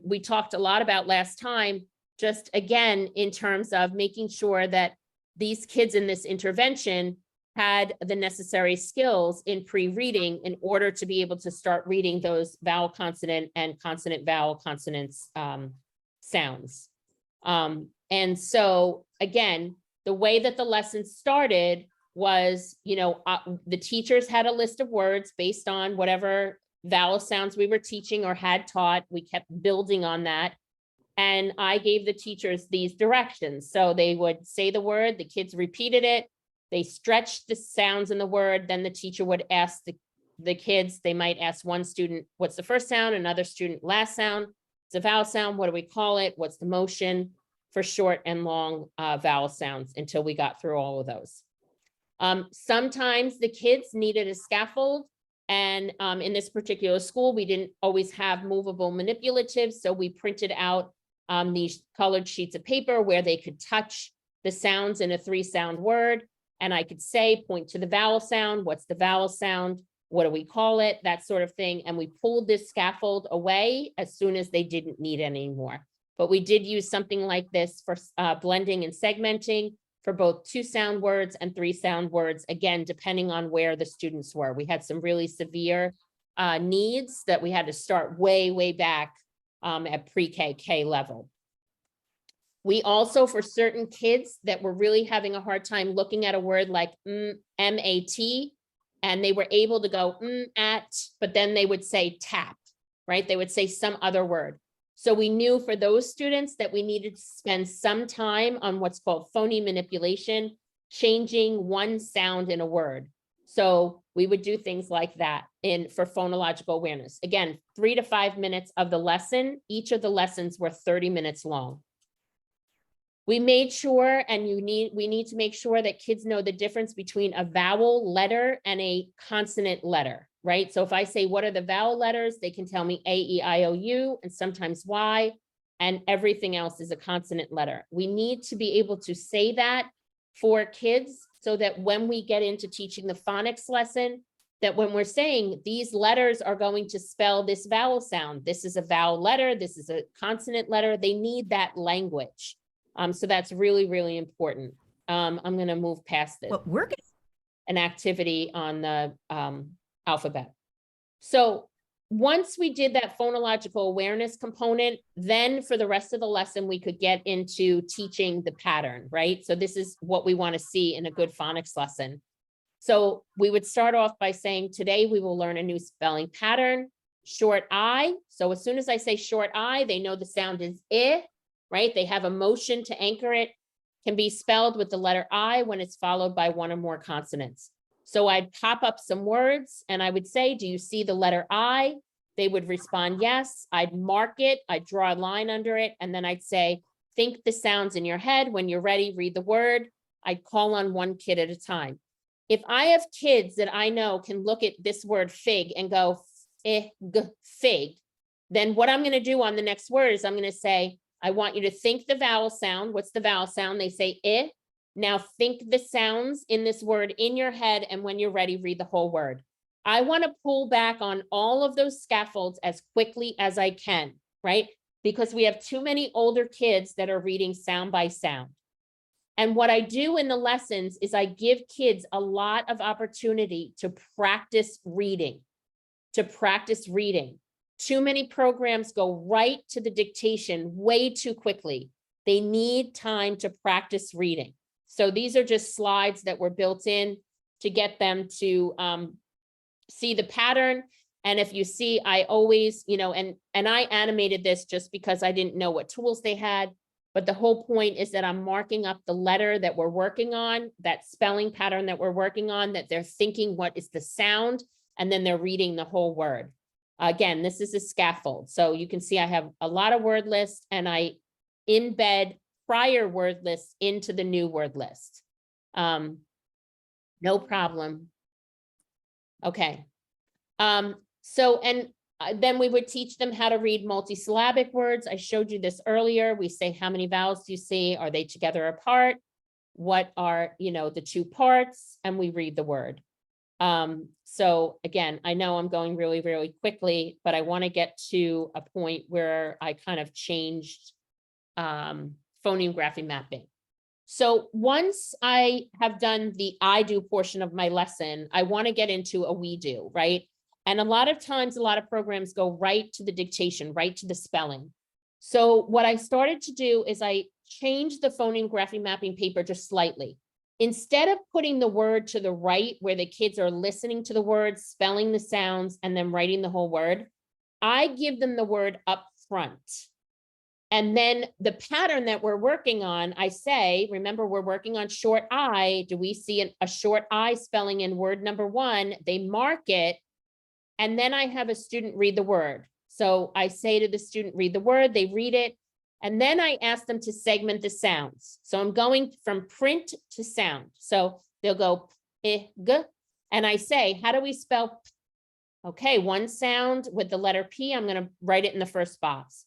we talked a lot about last time, just again, in terms of making sure that these kids in this intervention had the necessary skills in pre-reading in order to be able to start reading those vowel consonant and consonant vowel consonants sounds. And so again, the way that the lesson started was, the teachers had a list of words based on whatever vowel sounds we were teaching or had taught. We kept building on that. And I gave the teachers these directions. So they would say the word, the kids repeated it, they stretched the sounds in the word, then the teacher would ask the kids, they might ask one student, what's the first sound? Another student, last sound. It's a vowel sound, what do we call it? What's the motion for short and long vowel sounds until we got through all of those. Sometimes the kids needed a scaffold. And in this particular school, we didn't always have movable manipulatives. So we printed out these colored sheets of paper where they could touch the sounds in a 3-sound word. And I could say, point to the vowel sound. What's the vowel sound? What do we call it? That sort of thing. And we pulled this scaffold away as soon as they didn't need it anymore. But we did use something like this for blending and segmenting for both 2-sound words and 3-sound words, again, depending on where the students were. We had some really severe needs that we had to start way, way back at pre-K level. We also, for certain kids that were really having a hard time looking at a word like M-A-T, and they were able to go at, but then they would say tap, right? They would say some other word. So we knew for those students that we needed to spend some time on what's called phoneme manipulation, changing one sound in a word. So we would do things like that for phonological awareness. Again, 3 to 5 minutes of the lesson. Each of the lessons were 30 minutes long. We made sure, and we need to make sure that kids know the difference between a vowel letter and a consonant letter, right? So if I say, what are the vowel letters? They can tell me A, E, I, O, U, and sometimes Y, and everything else is a consonant letter. We need to be able to say that for kids so that when we get into teaching the phonics lesson, that when we're saying these letters are going to spell this vowel sound, this is a vowel letter, this is a consonant letter, they need that language. So that's really, really important. I'm going to move past this. An activity on the alphabet. So once we did that phonological awareness component, then for the rest of the lesson, we could get into teaching the pattern, right? So this is what we want to see in a good phonics lesson. So we would start off by saying, today we will learn a new spelling pattern, short I. So as soon as I say short I, they know the sound is I. Right? They have a motion to anchor it, can be spelled with the letter I when it's followed by one or more consonants. So I'd pop up some words and I would say, do you see the letter I? They would respond, yes. I'd mark it, I'd draw a line under it, and then I'd say, think the sounds in your head. When you're ready, read the word. I'd call on one kid at a time. If I have kids that I know can look at this word fig and go, fig, then what I'm going to do on the next word is I'm going to say, I want you to think the vowel sound. What's the vowel sound? They say I. Now think the sounds in this word in your head, and when you're ready, read the whole word. I want to pull back on all of those scaffolds as quickly as I can, right? Because we have too many older kids that are reading sound by sound. And what I do in the lessons is I give kids a lot of opportunity to practice reading, Too many programs go right to the dictation way too quickly. They need time to practice reading. So these are just slides that were built in to get them to see the pattern. And if you see, I always, and I animated this just because I didn't know what tools they had. But the whole point is that I'm marking up the letter that we're working on, that spelling pattern that we're working on, that they're thinking what is the sound, and then they're reading the whole word. Again, this is a scaffold. So you can see I have a lot of word lists, and I embed prior word lists into the new word list. No problem. Okay. Then we would teach them how to read multisyllabic words. I showed you this earlier. We say, how many vowels do you see? Are they together apart? What are, the two parts? And we read the word. So again, I know I'm going really, really quickly, but I want to get to a point where I kind of changed phoneme grapheme mapping. So once I have done the I do portion of my lesson, I want to get into a we do, right? And a lot of times, a lot of programs go right to the dictation, right to the spelling. So what I started to do is I changed the phoneme grapheme mapping paper just slightly. Instead of putting the word to the right where the kids are listening to the words, spelling the sounds, and then writing the whole word, I give them the word up front. And then the pattern that we're working on, I say, remember, we're working on short I. Do we see a short I spelling in word number 1? They mark it. And then I have a student read the word. So I say to the student, read the word, they read it. And then I ask them to segment the sounds. So I'm going from print to sound. So they'll go p, g, and I say, how do we spell p? Okay, one sound with the letter P, I'm going to write it in the first box.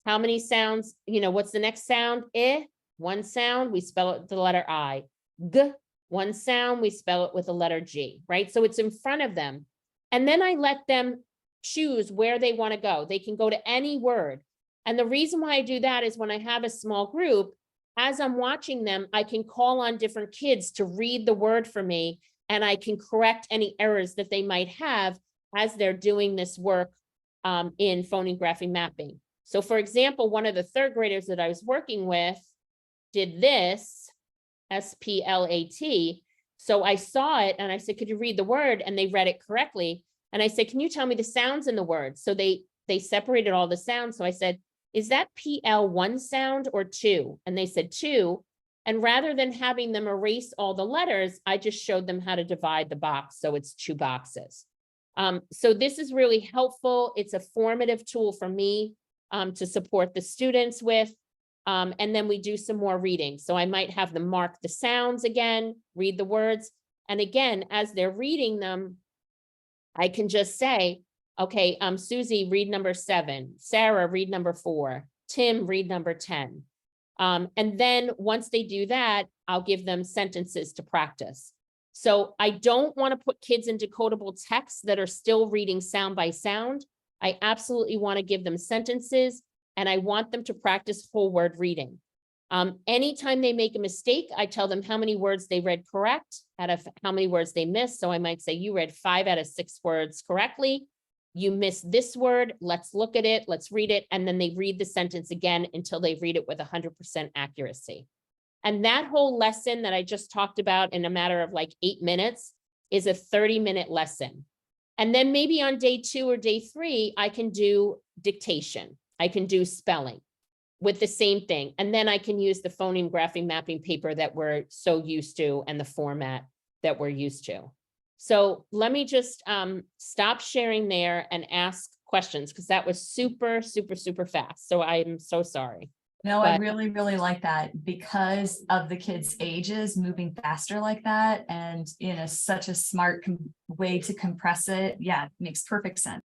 How many sounds, what's the next sound? I, one sound, we spell it with the letter I. G, one sound, we spell it with the letter G, right? So it's in front of them. And then I let them choose where they want to go. They can go to any word. And the reason why I do that is when I have a small group, as I'm watching them, I can call on different kids to read the word for me, and I can correct any errors that they might have as they're doing this work in phoneme grapheme mapping. So for example, one of the third graders that I was working with did this, SPLAT. So I saw it and I said, could you read the word? And they read it correctly. And I said, can you tell me the sounds in the word? So they separated all the sounds. So I said, is that PL one sound or two? And they said two. And rather than having them erase all the letters, I just showed them how to divide the box. So it's 2 boxes. So this is really helpful. It's a formative tool for me to support the students with. And then we do some more reading. So I might have them mark the sounds again, read the words. And again, as they're reading them, I can just say, okay, Susie, read number 7, Sarah, read number 4, Tim, read number 10. And then once they do that, I'll give them sentences to practice. So I don't want to put kids into decodable texts that are still reading sound by sound. I absolutely want to give them sentences, and I want them to practice whole word reading. Anytime they make a mistake, I tell them how many words they read correct out of how many words they missed. So I might say, you read 5 out of 6 words correctly. You missed this word. Let's look at it. Let's read it. And then they read the sentence again until they read it with 100% accuracy. And that whole lesson that I just talked about in a matter of like 8 minutes is a 30-minute lesson. And then maybe on day 2 or day 3, I can do dictation. I can do spelling with the same thing. And then I can use the phoneme grapheme mapping paper that we're so used to and the format that we're used to. So let me just stop sharing there and ask questions, because that was super, super, super fast. So I'm so sorry. No, I But- really, really like that because of the kids' ages moving faster like that, and such a smart way to compress it. Yeah, it makes perfect sense.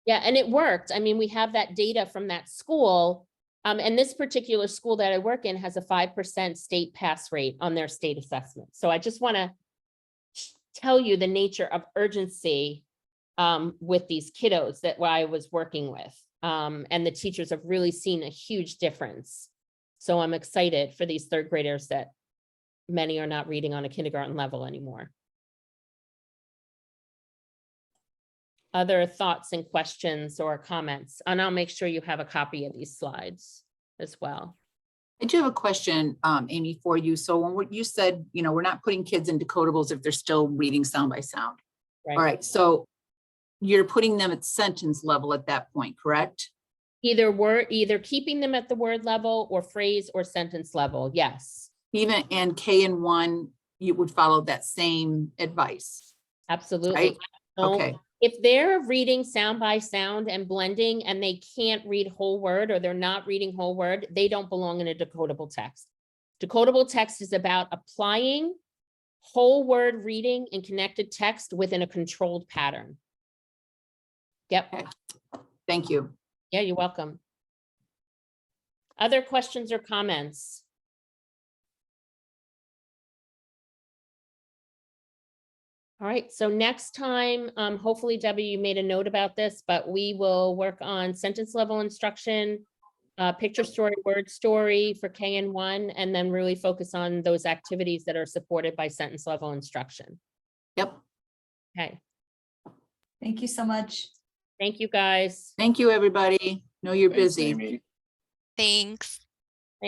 Yeah, and it worked. I mean, we have that data from that school. And this particular school that I work in has a 5% state pass rate on their state assessment. So I just want to tell you the nature of urgency with these kiddos that I was working with. And the teachers have really seen a huge difference. So I'm excited for these third graders that many are not reading on a kindergarten level anymore. Other thoughts and questions or comments? And I'll make sure you have a copy of these slides as well. I do have a question, Amy, for you. So when you said, we're not putting kids in decodables if they're still reading sound by sound. Right. All right. So you're putting them at sentence level at that point, correct? Either keeping them at the word level or phrase or sentence level. Yes, Even in K&1, you would follow that same advice. absolutely. Right? Don't Okay. If they're reading sound by sound and blending and they can't read whole word or they're not reading whole word, they don't belong in a decodable text. Decodable text is about applying whole word reading in connected text within a controlled pattern. Yep. Thank you. Yeah, you're welcome. Other questions or comments? All right, so next time, hopefully Debbie, you made a note about this, but we will work on sentence level instruction, picture story, word story for KN1, and then really focus on those activities that are supported by sentence level instruction. Yep. Okay, Thank you so much. thank you, guys. Thank you, everybody. Know you're Thanks, busy. Amy. Thanks.